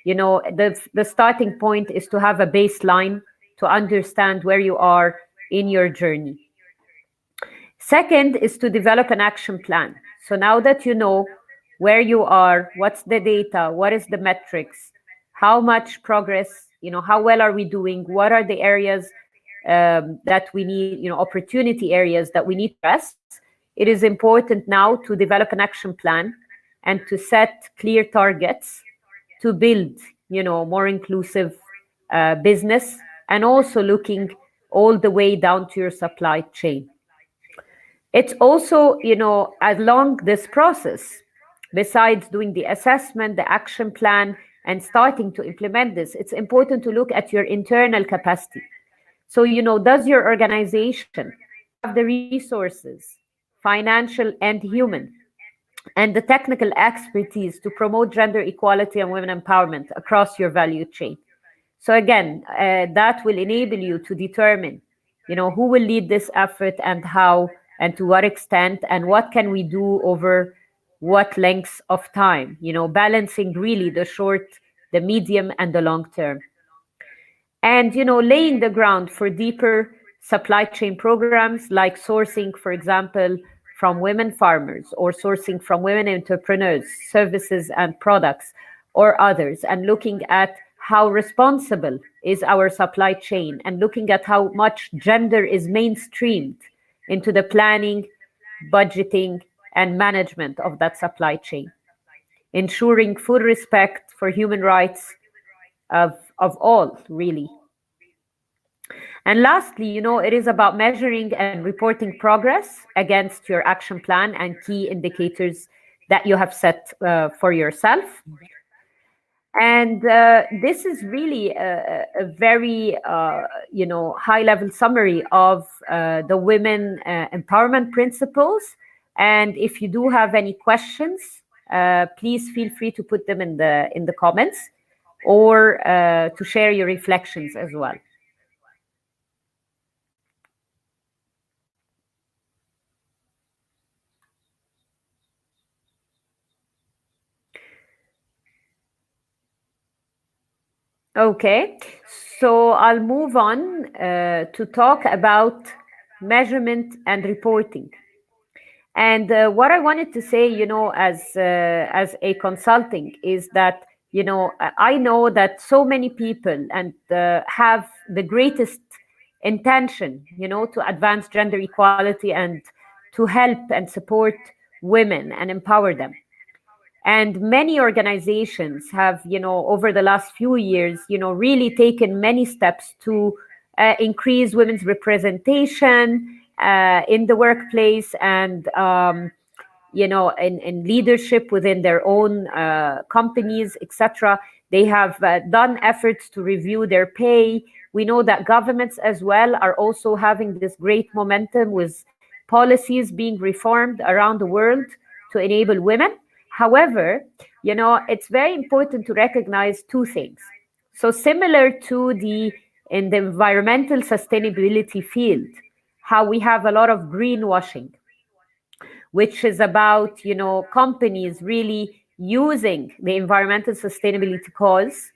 You know, the starting point is to have a baseline to understand where you are in your journey. Second is to develop an action plan. So now that you know where you are, what's the data, what is the metrics, how much progress, you know, how well are we doing, what are the areas that we need, you know, opportunity areas that we need to address, it is important now to develop an action plan and to set clear targets to build, you know, more inclusive business, and also looking all the way down to your supply chain. It's also, you know, along this process, besides doing the assessment, the action plan, and starting to implement this, it's important to look at your internal capacity. So, you know, does your organization have the resources, financial and human, and the technical expertise to promote gender equality and women empowerment across your value chain? So again, that will enable you to determine, you know, who will lead this effort and how and to what extent, and what can we do over what lengths of time, you know, balancing really the short, the medium, and the long term. And, you know, laying the ground for deeper supply chain programs like sourcing, for example, from women farmers, or sourcing from women entrepreneurs, services and products, or others, and looking at how responsible is our supply chain, and looking at how much gender is mainstreamed into the planning, budgeting, and management of that supply chain, ensuring full respect for human rights of all, really. And lastly, you know, it is about measuring and reporting progress against your action plan and key indicators that you have set for yourself. And this is really a very, you know, high-level summary of the women empowerment principles. And if you do have any questions, please feel free to put them in the comments, or to share your reflections as well. Okay, so I'll move on to talk about measurement and reporting. And what I wanted to say, you know, as a consulting, is that, you know, I know that so many people and have the greatest intention, you know, to advance gender equality and to help and support women and empower them. And many organizations have, you know, over the last few years, you know, really taken many steps to increase women's representation in the workplace, and, you know, in leadership within their own companies, etc. They have done efforts to review their pay. We know that governments as well are also having this great momentum with policies being reformed around the world to enable women. However, it's very important to recognize two things. So similar to in the environmental sustainability field, how we have a lot of greenwashing, which is about, companies really using the environmental sustainability cause,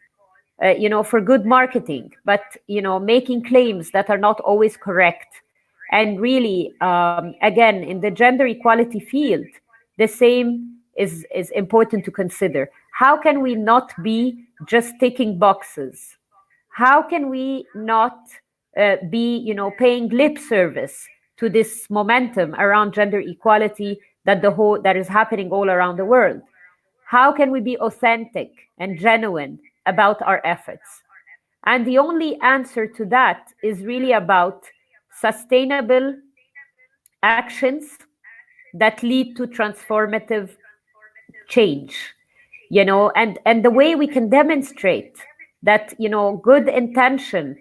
for good marketing, but, making claims that are not always correct. And really, again, in the gender equality field, the same is important to consider. How can we not be just ticking boxes? How can we not be, paying lip service to this momentum around gender equality that is happening all around the world? How can we be authentic and genuine about our efforts? And the only answer to that is really about sustainable actions that lead to transformative change. And the way we can demonstrate that, good intention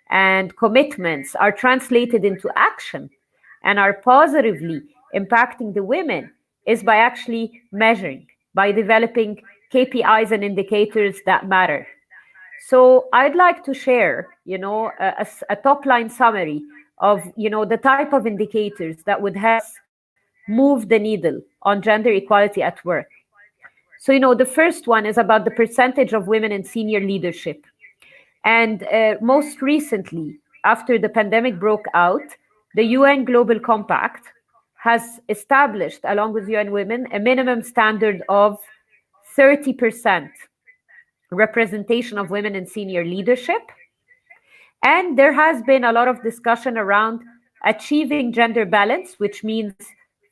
and commitments are translated into action and are positively impacting the women is by actually measuring, by developing KPIs and indicators that matter. So I'd like to share, a top line summary of, the type of indicators that would help move the needle on gender equality at work. So, the first one is about the percentage of women in senior leadership. And most recently, after the pandemic broke out, the UN Global Compact has established, along with UN Women, a minimum standard of 30% representation of women in senior leadership. And there has been a lot of discussion around achieving gender balance, which means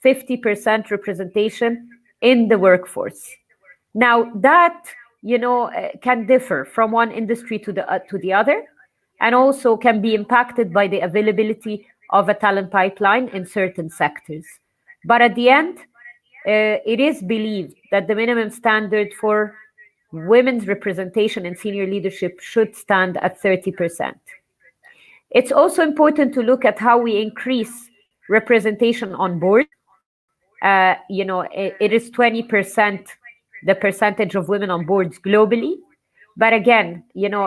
50% representation in the workforce. Now, that can differ from one industry to the other, and also can be impacted by the availability of a talent pipeline in certain sectors. But at the end, it is believed that the minimum standard for women's representation in senior leadership should stand at 30%. It's also important to look at how we increase representation on board. It is 20%, the percentage of women on boards globally. But again,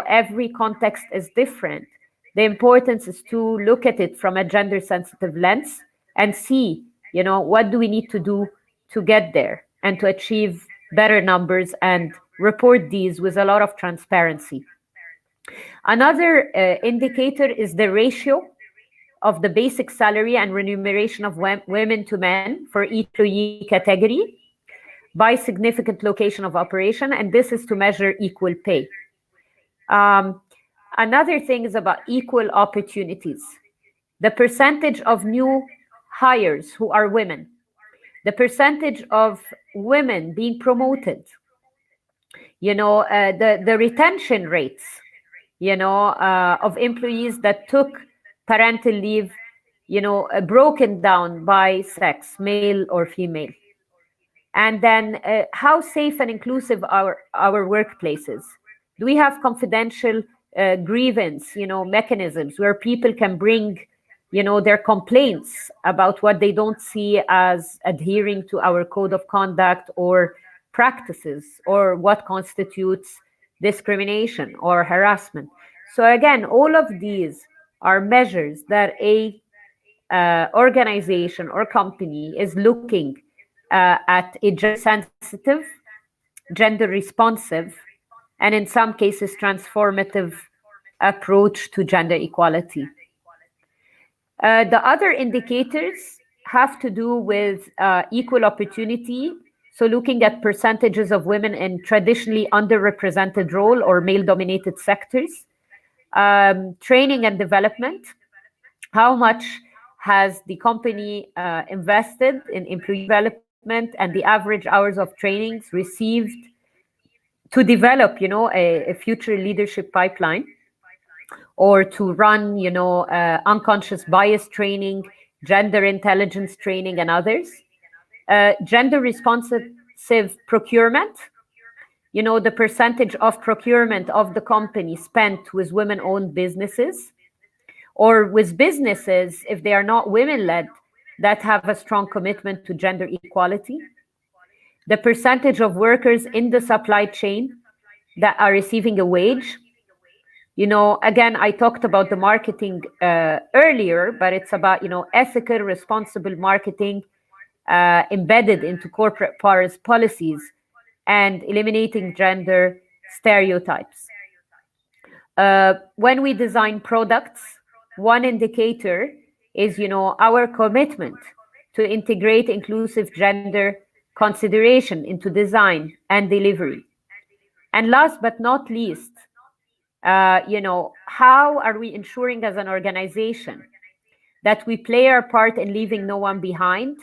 every context is different. The importance is to look at it from a gender sensitive lens and see, what do we need to do to get there and to achieve better numbers and report these with a lot of transparency. Another indicator is the ratio of the basic salary and remuneration of women to men for each employee category by significant location of operation, and this is to measure equal pay. Another thing is about equal opportunities. The percentage of new hires who are women, the percentage of women being promoted, the retention rates, of employees that took parental leave, broken down by sex, male or female. And then how safe and inclusive are our workplaces? Do we have confidential grievance, mechanisms where people can bring, their complaints about what they don't see as adhering to our code of conduct or practices, or what constitutes discrimination or harassment? So again, all of these are measures that a organization or company is looking at a gender sensitive, gender responsive, and in some cases transformative approach to gender equality. The other indicators have to do with equal opportunity. So looking at percentages of women in traditionally underrepresented role or male-dominated sectors, training and development, how much has the company invested in employee development and the average hours of trainings received to develop, a future leadership pipeline, or to run, unconscious bias training, gender intelligence training, and others. Gender responsive procurement, the percentage of procurement of the company spent with women-owned businesses, or with businesses, if they are not women-led, that have a strong commitment to gender equality. the percentage of workers in the supply chain that are receiving a wage. Again, I talked about the marketing earlier, but it's about, ethical, responsible marketing embedded into corporate policies and eliminating gender stereotypes. When we design products, one indicator is, our commitment to integrate inclusive gender consideration into design and delivery. And last but not least, how are we ensuring as an organization that we play our part in leaving no one behind?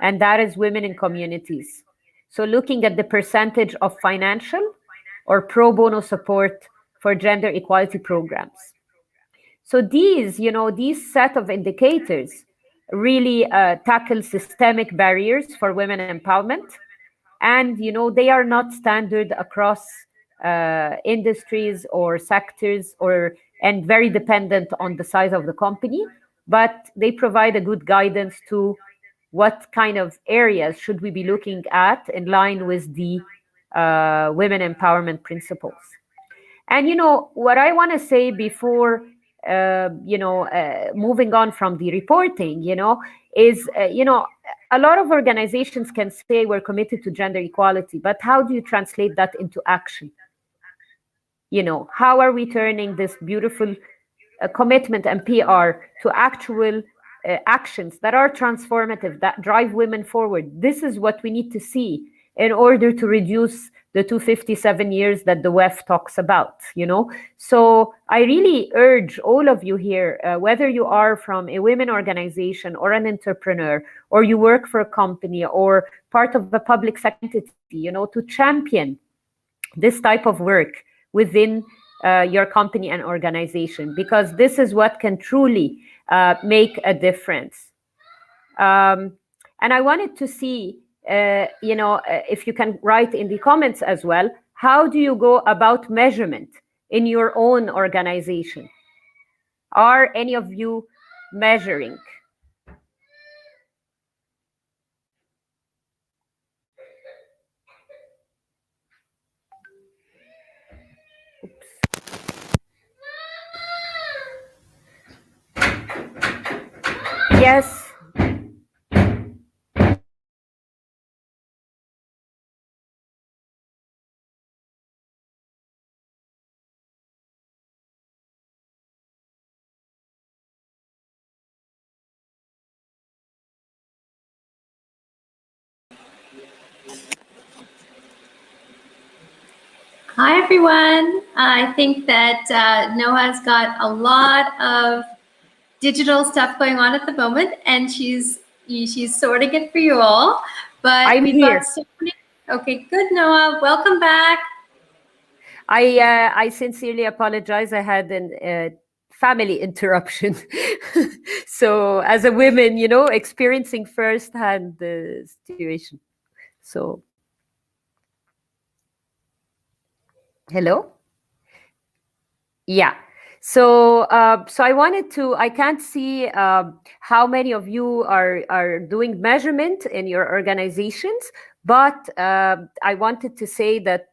And that is women in communities. So looking at the percentage of financial or pro bono support for gender equality programs. So these set of indicators really tackle systemic barriers for women empowerment. And, they are not standard across industries or sectors and very dependent on the size of the company, but they provide a good guidance to what kind of areas should we be looking at in line with the women empowerment principles. And, what I want to say before, moving on from the reporting, is, a lot of organizations can say we're committed to gender equality, but how do you translate that into action? How are we turning this beautiful commitment and PR to actual actions that are transformative, that drive women forward? This is what we need to see in order to reduce the 257 years that the WEF talks about, So I really urge all of you here, whether you are from a women organization or an entrepreneur, or you work for a company or part of a public sector entity, to champion this type of work within your company and organization, because this is what can truly make a difference. And I wanted to see, if you can write in the comments as well, how do you go about measurement in your own organization? Are any of you measuring? Yes. Hi, everyone. I think that Noha's got a lot of digital stuff going on at the moment, and she's sorting it for you all. But we've got so many. Okay, good, Noha. Welcome back. I sincerely apologize. I had a family interruption. So as a woman, experiencing firsthand the situation. So, hello? Yeah. So I wanted to, I can't see how many of you are doing measurement in your organizations, but I wanted to say that,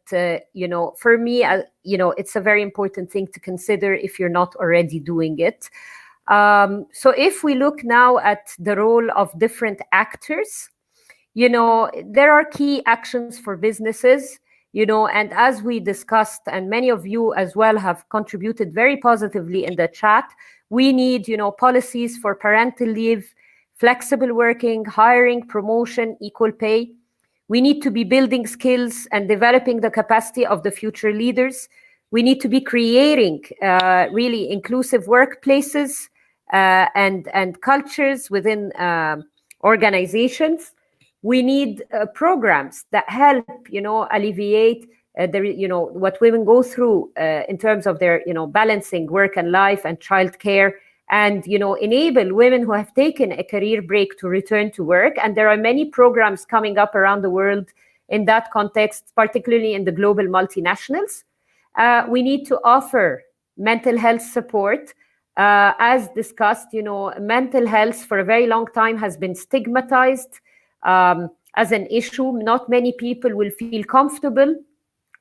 for me, it's a very important thing to consider if you're not already doing it. So if we look now at the role of different actors, there are key actions for businesses, and as we discussed, and many of you as well have contributed very positively in the chat, we need, policies for parental leave, flexible working, hiring, promotion, equal pay. We need to be building skills and developing the capacity of the future leaders. We need to be creating really inclusive workplaces and cultures within organizations. We need programs that help, alleviate what women go through in terms of their, balancing work and life and childcare, and, enable women who have taken a career break to return to work. And there are many programs coming up around the world in that context, particularly in the global multinationals. We need to offer mental health support. As discussed, mental health for a very long time has been stigmatized. as an issue. Not many people will feel comfortable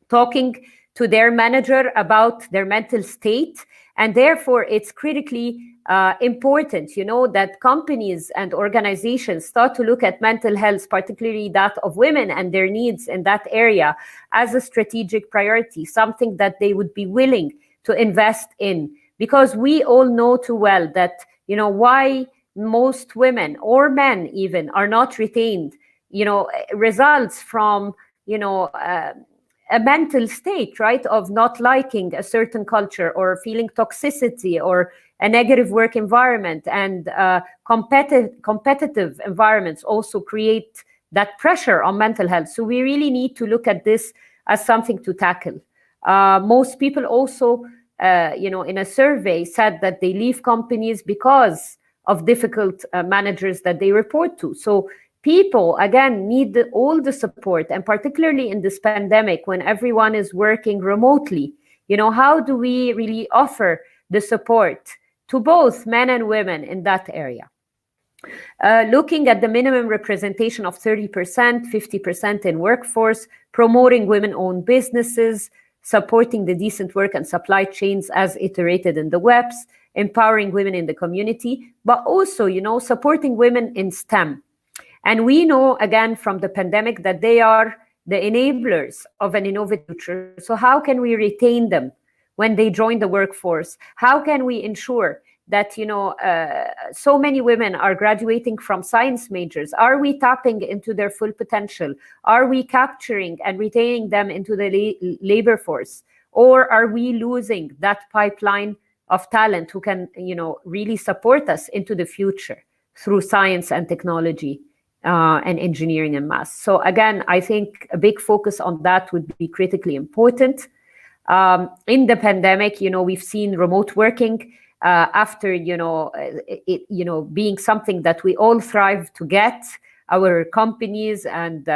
talking to their manager about their mental state. And therefore, it's critically important, that companies and organizations start to look at mental health, particularly that of women and their needs in that area, as a strategic priority, something that they would be willing to invest in. Because we all know too well that, why most women or men even are not retained, results from, a mental state, right, of not liking a certain culture or feeling toxicity or a negative work environment. And competitive environments also create that pressure on mental health. So we really need to look at this as something to tackle. Most people also, in a survey said that they leave companies because of difficult managers that they report to. So people, again, need all the support, and particularly in this pandemic when everyone is working remotely, how do we really offer the support to both men and women in that area? Looking at the minimum representation of 30%, 50% in workforce, promoting women-owned businesses, supporting the decent work and supply chains as iterated in the WEPs, empowering women in the community, but also, supporting women in STEM. And we know, again, from the pandemic that they are the enablers of an innovative future. So how can we retain them when they join the workforce? How can we ensure that, so many women are graduating from science majors? Are we tapping into their full potential? Are we capturing and retaining them into the labor force? Or are we losing that pipeline of talent who can, really support us into the future through science and technology? And engineering and math. So again, I think a big focus on that would be critically important. In the pandemic, we've seen remote working after, being something that we all thrive to get our companies and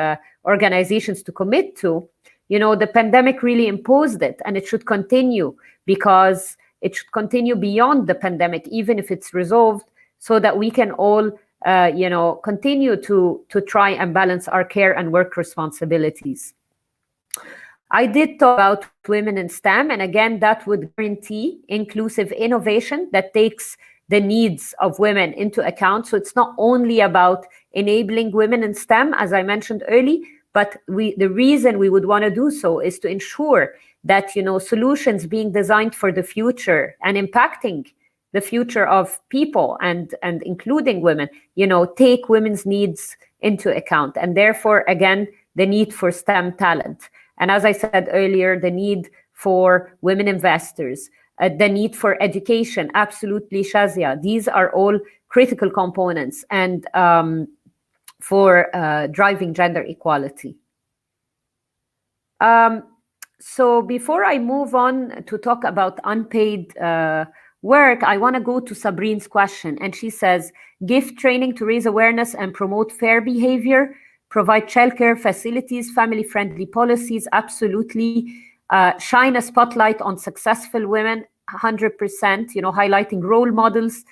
organizations to commit to. The pandemic really imposed it, and it should continue, because it should continue beyond the pandemic, even if it's resolved, so that we can all continue to try and balance our care and work responsibilities. I did talk about women in STEM, and again, that would guarantee inclusive innovation that takes the needs of women into account. So it's not only about enabling women in STEM, as I mentioned earlier, but the reason we would want to do so is to ensure that, solutions being designed for the future and impacting the future of people and including women, take women's needs into account. And therefore, again, the need for STEM talent. And as I said earlier, the need for women investors, the need for education, absolutely, Shazia. These are all critical components and for driving gender equality. So before I move on to talk about unpaid work, I want to go to Sabrine's question. And she says, give training to raise awareness and promote fair behavior, provide childcare facilities, family-friendly policies, absolutely. Shine a spotlight on successful women, 100%, highlighting role models,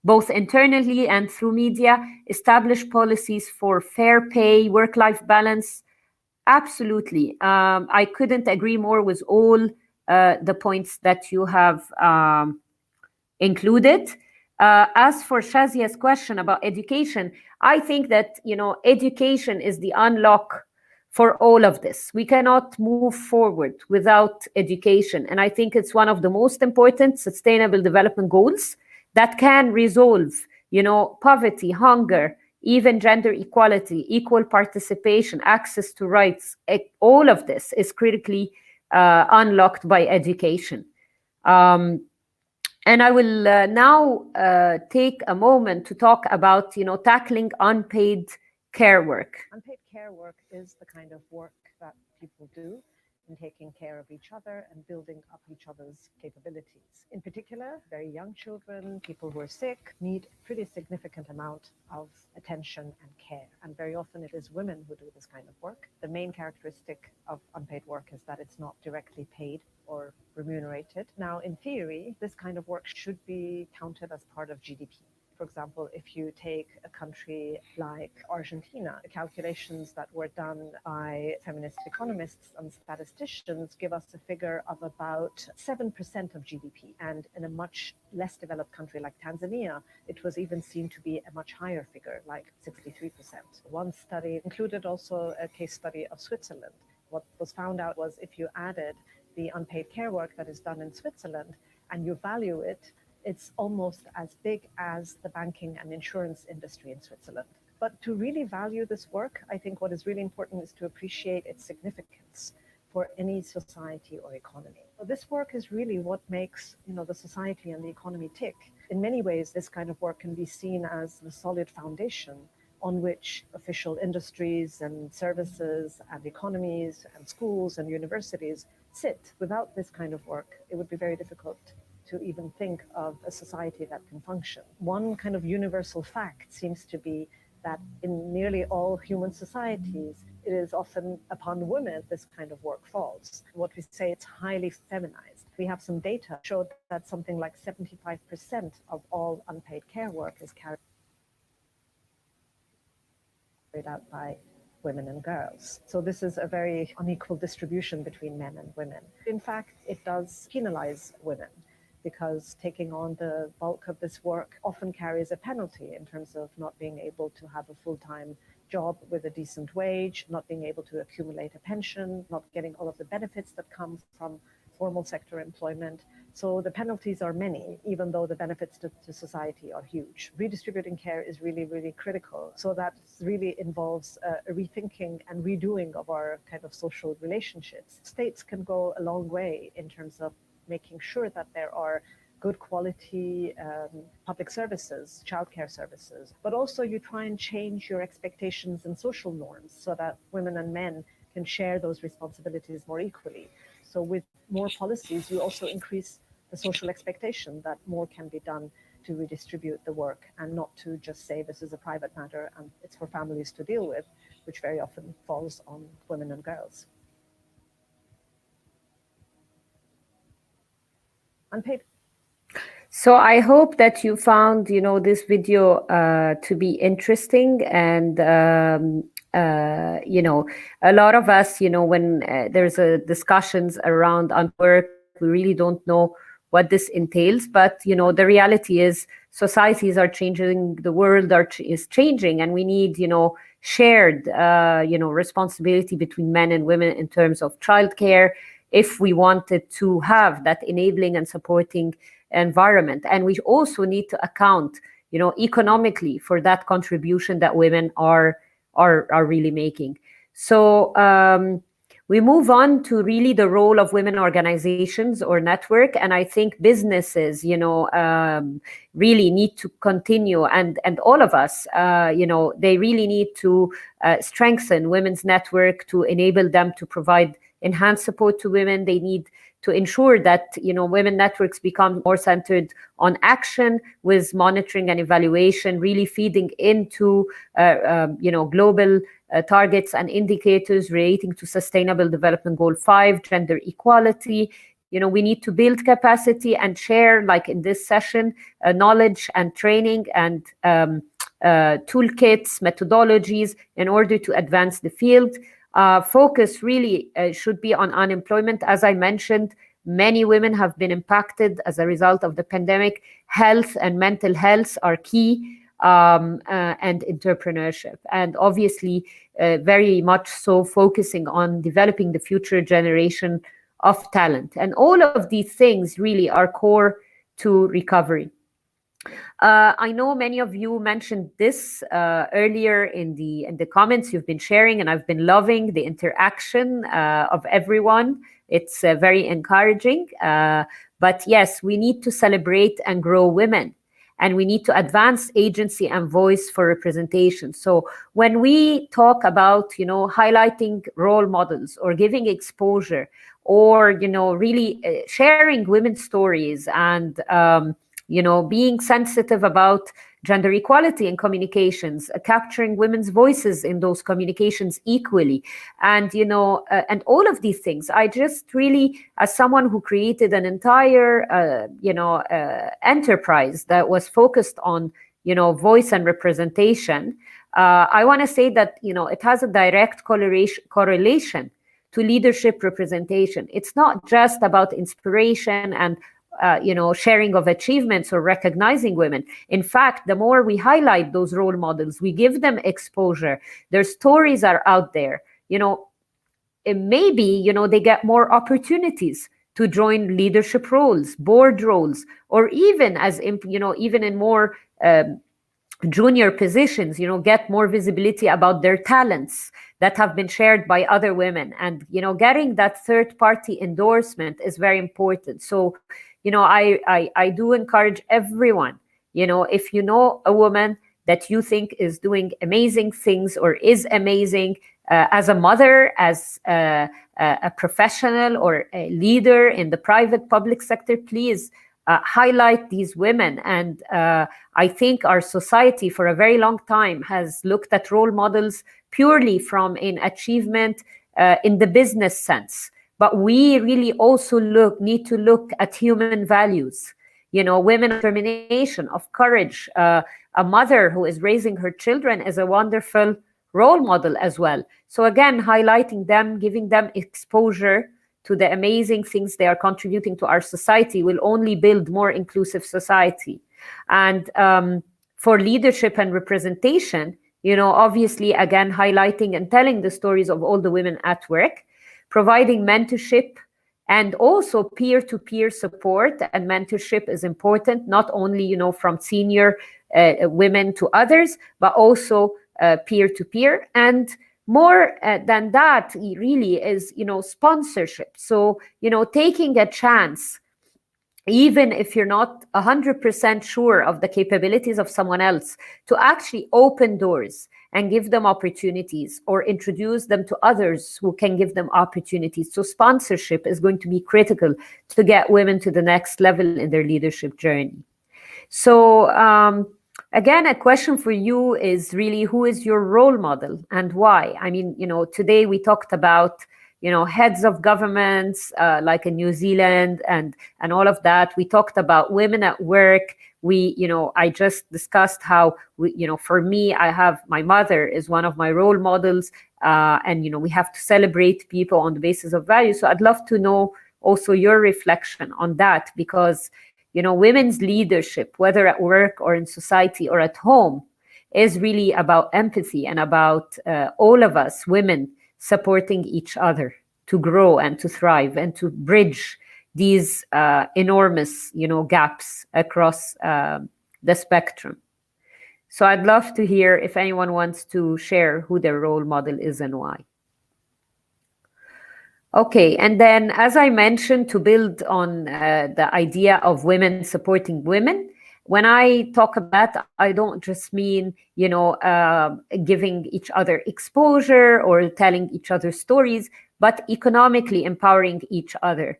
both internally and through media, establish policies for fair pay, work-life balance. Absolutely. I couldn't agree more with all the points that you have included. As for Shazia's question about education, I think that, education is the unlock for all of this. We cannot move forward without education. And I think it's one of the most important sustainable development goals that can resolve, poverty, hunger, even gender equality, equal participation, access to rights. All of this is critically unlocked by education. And I will now take a moment to talk about, tackling unpaid care work. Unpaid care work is the kind of work that people do in taking care of each other and building up each other's capabilities. In particular, very young children, people who are sick, need a pretty significant amount of attention and care. And very often it is women who do this kind of work. The main characteristic of unpaid work is that it's not directly paid or remunerated. Now, in theory, this kind of work should be counted as part of GDP. For example, if you take a country like Argentina, the calculations that were done by feminist economists and statisticians give us a figure of about 7% of GDP. And in a much less developed country like Tanzania, it was even seen to be a much higher figure, like 63%. One study included also a case study of Switzerland. What was found out was if you added the unpaid care work that is done in Switzerland and you value it, it's almost as big as the banking and insurance industry in Switzerland. But to really value this work, I think what is really important is to appreciate its significance for any society or economy. So this work is really what makes, the society and the economy tick. In many ways, this kind of work can be seen as the solid foundation on which official industries and services and economies and schools and universities sit. Without this kind of work, it would be very difficult to even think of a society that can function. One kind of universal fact seems to be that in nearly all human societies, it is often upon women this kind of work falls. What we say, it's highly feminized. We have some data showed that something like 75% of all unpaid care work is carried out by women and girls. So this is a very unequal distribution between men and women. In fact, it does penalize women, because taking on the bulk of this work often carries a penalty in terms of not being able to have a full-time job with a decent wage, not being able to accumulate a pension, not getting all of the benefits that come from formal sector employment. So the penalties are many, even though the benefits to society are huge. Redistributing care is really, really critical. So that really involves a rethinking and redoing of our kind of social relationships. States can go a long way in terms of making sure that there are good quality public services, childcare services, but also you try and change your expectations and social norms so that women and men can share those responsibilities more equally. So with more policies, you also increase the social expectation that more can be done to redistribute the work and not to just say this is a private matter and it's for families to deal with, which very often falls on women and girls. Unpaid. So I hope that you found, this video to be interesting, and a lot of us, when there's discussions around work, we really don't know what this entails. But the reality is societies are changing, the world is changing, and we need shared responsibility between men and women in terms of childcare, if we wanted to have that enabling and supporting environment. And we also need to account, economically for that contribution that women are really making. So we move on to really the role of women organizations or network. And I think businesses, really need to continue, and all of us, they really need to strengthen women's network to enable them to provide enhanced support to women. They need to ensure that women networks become more centered on action, with monitoring and evaluation really feeding into global targets and indicators relating to Sustainable Development Goal 5, gender equality. We need to build capacity and share, like in this session, knowledge and training and toolkits, methodologies in order to advance the field. Focus really should be on unemployment. As I mentioned, many women have been impacted as a result of the pandemic. Health and mental health are key, and entrepreneurship. And obviously, very much so focusing on developing the future generation of talent. And all of these things really are core to recovery. I know many of you mentioned this earlier in the comments you've been sharing, and I've been loving the interaction of everyone. It's very encouraging. But yes, we need to celebrate and grow women, and we need to advance agency and voice for representation. So when we talk about, highlighting role models or giving exposure, or, really sharing women's stories and being sensitive about gender equality in communications, capturing women's voices in those communications equally, and and all of these things. I just really, as someone who created an entire enterprise that was focused on voice and representation, I want to say that, it has a direct correlation to leadership representation. It's not just about inspiration and sharing of achievements or recognizing women. In fact, the more we highlight those role models, we give them exposure, their stories are out there, maybe, they get more opportunities to join leadership roles, board roles, or even even in more junior positions, get more visibility about their talents that have been shared by other women. And, getting that third-party endorsement is very important. So, I do encourage everyone, if you know a woman that you think is doing amazing things or is amazing as a mother, as a professional or a leader in the private public sector, please highlight these women. And I think our society for a very long time has looked at role models purely from an achievement in the business sense. But we really also need to look at human values, women of determination, of courage. A mother who is raising her children is a wonderful role model as well. So again, highlighting them, giving them exposure to the amazing things they are contributing to our society will only build more inclusive society. And for leadership and representation, obviously, again, highlighting and telling the stories of all the women at work, providing mentorship and also peer-to-peer support. And mentorship is important, not only, from senior women to others, but also peer-to-peer. And more than that, really, is, sponsorship. So, taking a chance, even if you're not 100% sure of the capabilities of someone else, to actually open doors and give them opportunities or introduce them to others who can give them opportunities. So sponsorship is going to be critical to get women to the next level in their leadership journey. So again, a question for you is really, who is your role model and why? I mean, today we talked about heads of governments like in New Zealand and all of that. We talked about women at work. I just discussed how for me, I have my mother is one of my role models, and we have to celebrate people on the basis of value. So I'd love to know also your reflection on that, because women's leadership, whether at work or in society or at home, is really about empathy and about all of us women supporting each other to grow and to thrive and to bridge these enormous, gaps across the spectrum. So I'd love to hear if anyone wants to share who their role model is and why. Okay, and then as I mentioned, to build on the idea of women supporting women, when I talk about that, I don't just mean, giving each other exposure or telling each other stories, but economically empowering each other.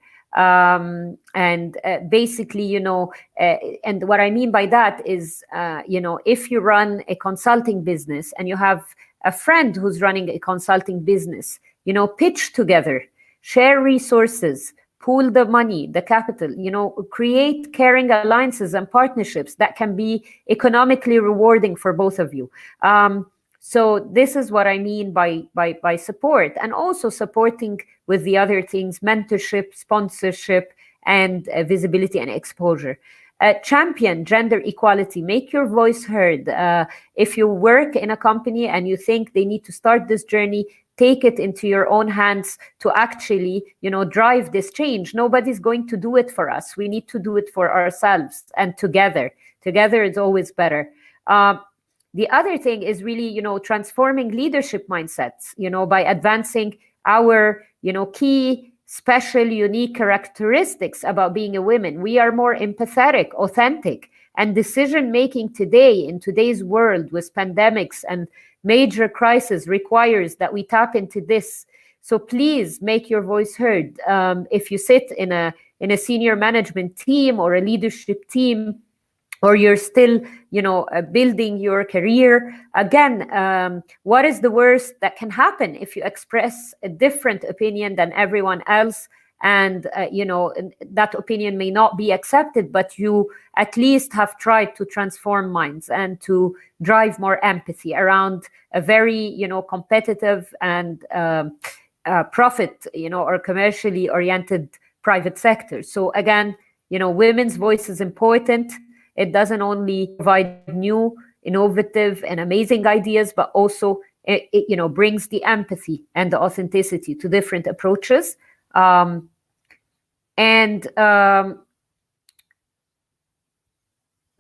Basically, and what I mean by that is, if you run a consulting business and you have a friend who's running a consulting business, pitch together, share resources, pool the money, the capital, create caring alliances and partnerships that can be economically rewarding for both of you. So this is what I mean by support, and also supporting with the other things, mentorship, sponsorship, and visibility and exposure. Champion gender equality, make your voice heard. If you work in a company and you think they need to start this journey, take it into your own hands to actually, drive this change. Nobody's going to do it for us. We need to do it for ourselves, and together it's always better. The other thing is really, transforming leadership mindsets, by advancing our, key, special, unique characteristics about being a woman. We are more empathetic, authentic, and decision-making today, in today's world with pandemics and major crisis, requires that we tap into this. So please make your voice heard. If you sit in a senior management team or a leadership team, or you're still, building your career, again, what is the worst that can happen if you express a different opinion than everyone else? and that opinion may not be accepted, but you at least have tried to transform minds and to drive more empathy around a very competitive and profit or commercially oriented private sector. So again, women's voice is important. It doesn't only provide new, innovative, and amazing ideas, but also it brings the empathy and the authenticity to different approaches.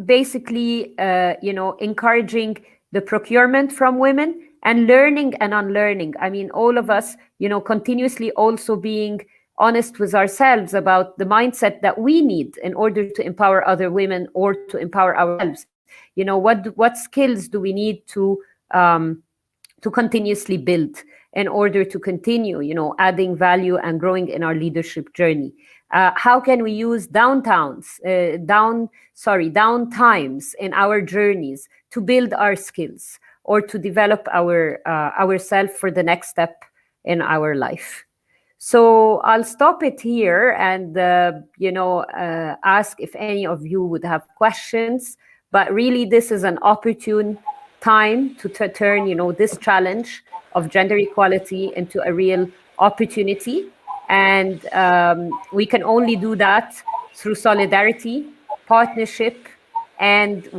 Basically, encouraging the procurement from women and learning and unlearning. I mean, all of us, continuously also being honest with ourselves about the mindset that we need in order to empower other women or to empower ourselves. What skills do we need to continuously build in order to continue, adding value and growing in our leadership journey? How can we use downtimes in our journeys to build our skills or to develop ourselves for the next step in our life? So I'll stop it here and ask if any of you would have questions. But really, this is an opportune time to turn this challenge of gender equality into a real opportunity. And we can only do that through solidarity, partnership, and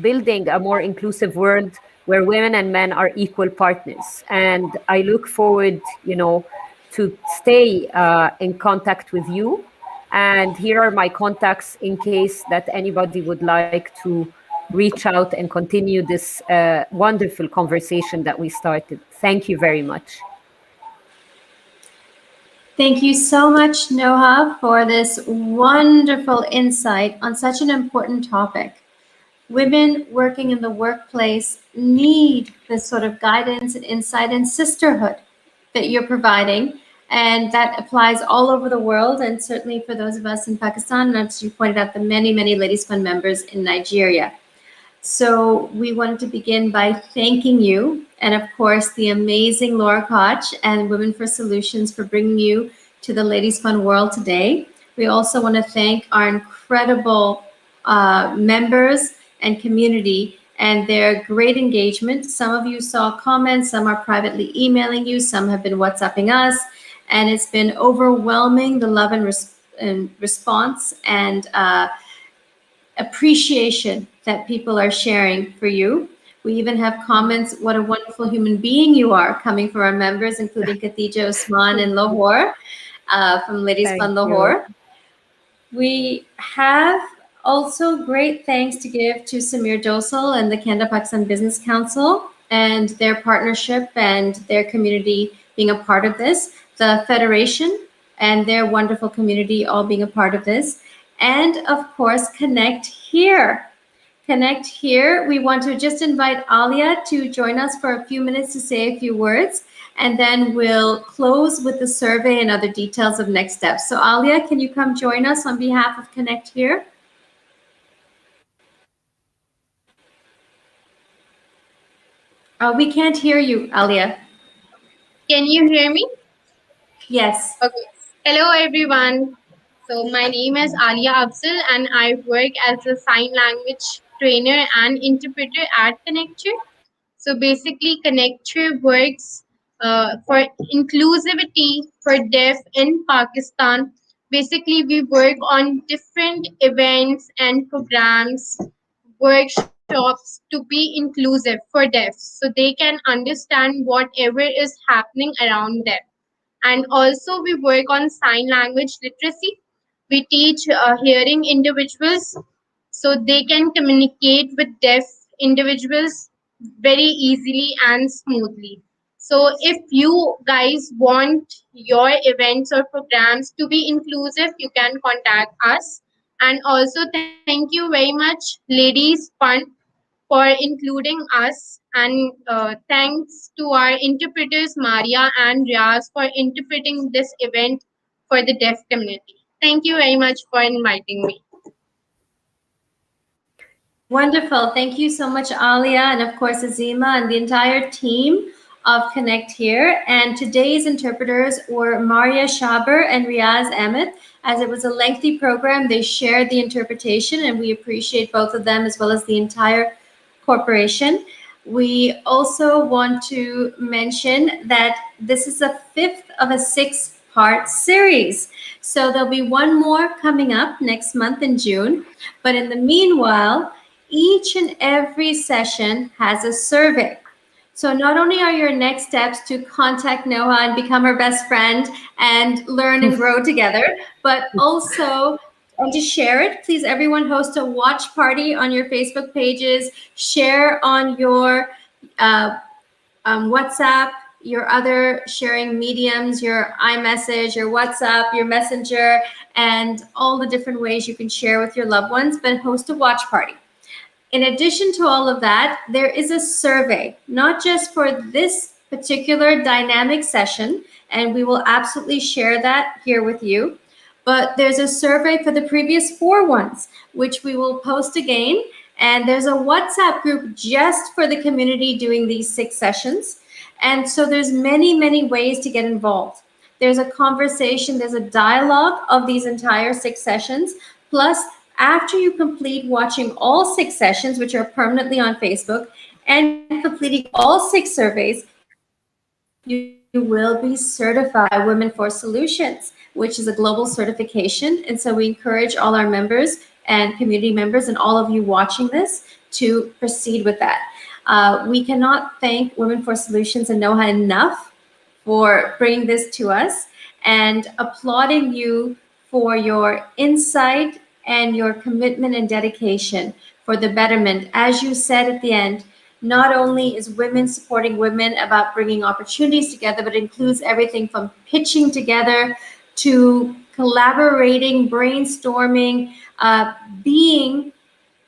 building a more inclusive world where women and men are equal partners. And I look forward to stay in contact with you. And here are my contacts in case that anybody would like to reach out and continue this wonderful conversation that we started. Thank you very much. Thank you so much, Noha, for this wonderful insight on such an important topic. Women working in the workplace need this sort of guidance and insight and sisterhood that you're providing. And that applies all over the world, and certainly for those of us in Pakistan, and as you pointed out, the many, many Ladies Fund members in Nigeria. So we wanted to begin by thanking you, and of course, the amazing Laura Koch and Women for Solutions for bringing you to the Ladies Fund world today. We also want to thank our incredible members and community and their great engagement. Some of you saw comments, some are privately emailing you, some have been WhatsApping us, and it's been overwhelming, the love and response and appreciation that people are sharing for you. We even have comments, what a wonderful human being you are, coming from our members, including Khadija Osman in Lahore, from Ladies Fund Lahore. We have also great thanks to give to Samir Dosal and the Canada Pakistan Business Council and their partnership and their community being a part of this, the Federation and their wonderful community all being a part of this, and of course, ConnectHear. ConnectHear, we want to just invite Alia to join us for a few minutes to say a few words, and then we'll close with the survey and other details of next steps. So Alia, can you come join us on behalf of ConnectHear? We can't hear you, Alia. Can you hear me? Yes. Okay. Hello, everyone. So my name is Alia Afzal, and I work as a sign language trainer and interpreter at ConnectHear. So basically, ConnectHear works for inclusivity for deaf in Pakistan. Basically, we work on different events and programs, workshops to be inclusive for deaf, so they can understand whatever is happening around them. And also we work on sign language literacy. We teach hearing individuals so they can communicate with deaf individuals very easily and smoothly. So if you guys want your events or programs to be inclusive, you can contact us. And also thank you very much, Ladies Fund, for including us, and thanks to our interpreters Maria and Riaz for interpreting this event for the deaf community. Thank you very much for inviting me. Wonderful. Thank you so much, Alia, and of course, Azima and the entire team of ConnectHear, and today's interpreters were Maria Shaber and Riaz Ahmed. As it was a lengthy program, they shared the interpretation, and we appreciate both of them as well as the entire corporation. We also want to mention that this is the 5th of a 6-part series. So there'll be one more coming up next month in June. But in the meanwhile, each and every session has a survey. So not only are your next steps to contact Noha and become her best friend and learn and grow together, but also and to share it. Please, everyone, host a watch party on your Facebook pages. Share on your WhatsApp, your other sharing mediums, your iMessage, your WhatsApp, your Messenger, and all the different ways you can share with your loved ones, but host a watch party. In addition to all of that, there is a survey, not just for this particular dynamic session, and we will absolutely share that here with you, but there's a survey for the previous 4 ones, which we will post again, and there's a WhatsApp group just for the community doing these 6 sessions, and so there's many, many ways to get involved. There's a conversation, there's a dialogue of these entire 6 sessions, plus after you complete watching all 6 sessions, which are permanently on Facebook, and completing all 6 surveys, you will be certified Women for Solutions, which is a global certification. And so we encourage all our members and community members and all of you watching this to proceed with that. We cannot thank Women for Solutions and Noha enough for bringing this to us, and applauding you for your insight and your commitment and dedication for the betterment. As you said at the end, not only is women supporting women about bringing opportunities together, but includes everything from pitching together to collaborating, brainstorming,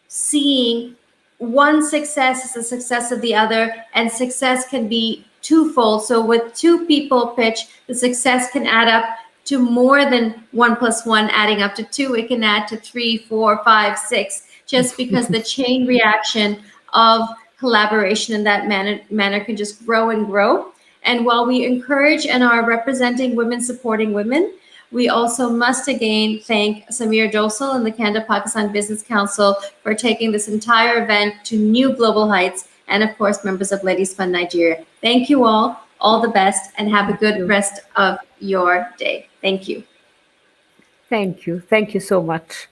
seeing one success as the success of the other, and success can be twofold. So with 2 people pitch, the success can add up to more than 1 + 1 adding up to 2. It can add to 3, 4, 5, 6, just because the chain reaction of collaboration in that manner can just grow and grow. And while we encourage and are representing women supporting women, we also must again thank Samir Dosal and the Canada Pakistan Business Council for taking this entire event to new global heights, and of course, members of Ladies Fund Nigeria. Thank you all the best, and have a good rest of your day. Thank you. Thank you. Thank you so much.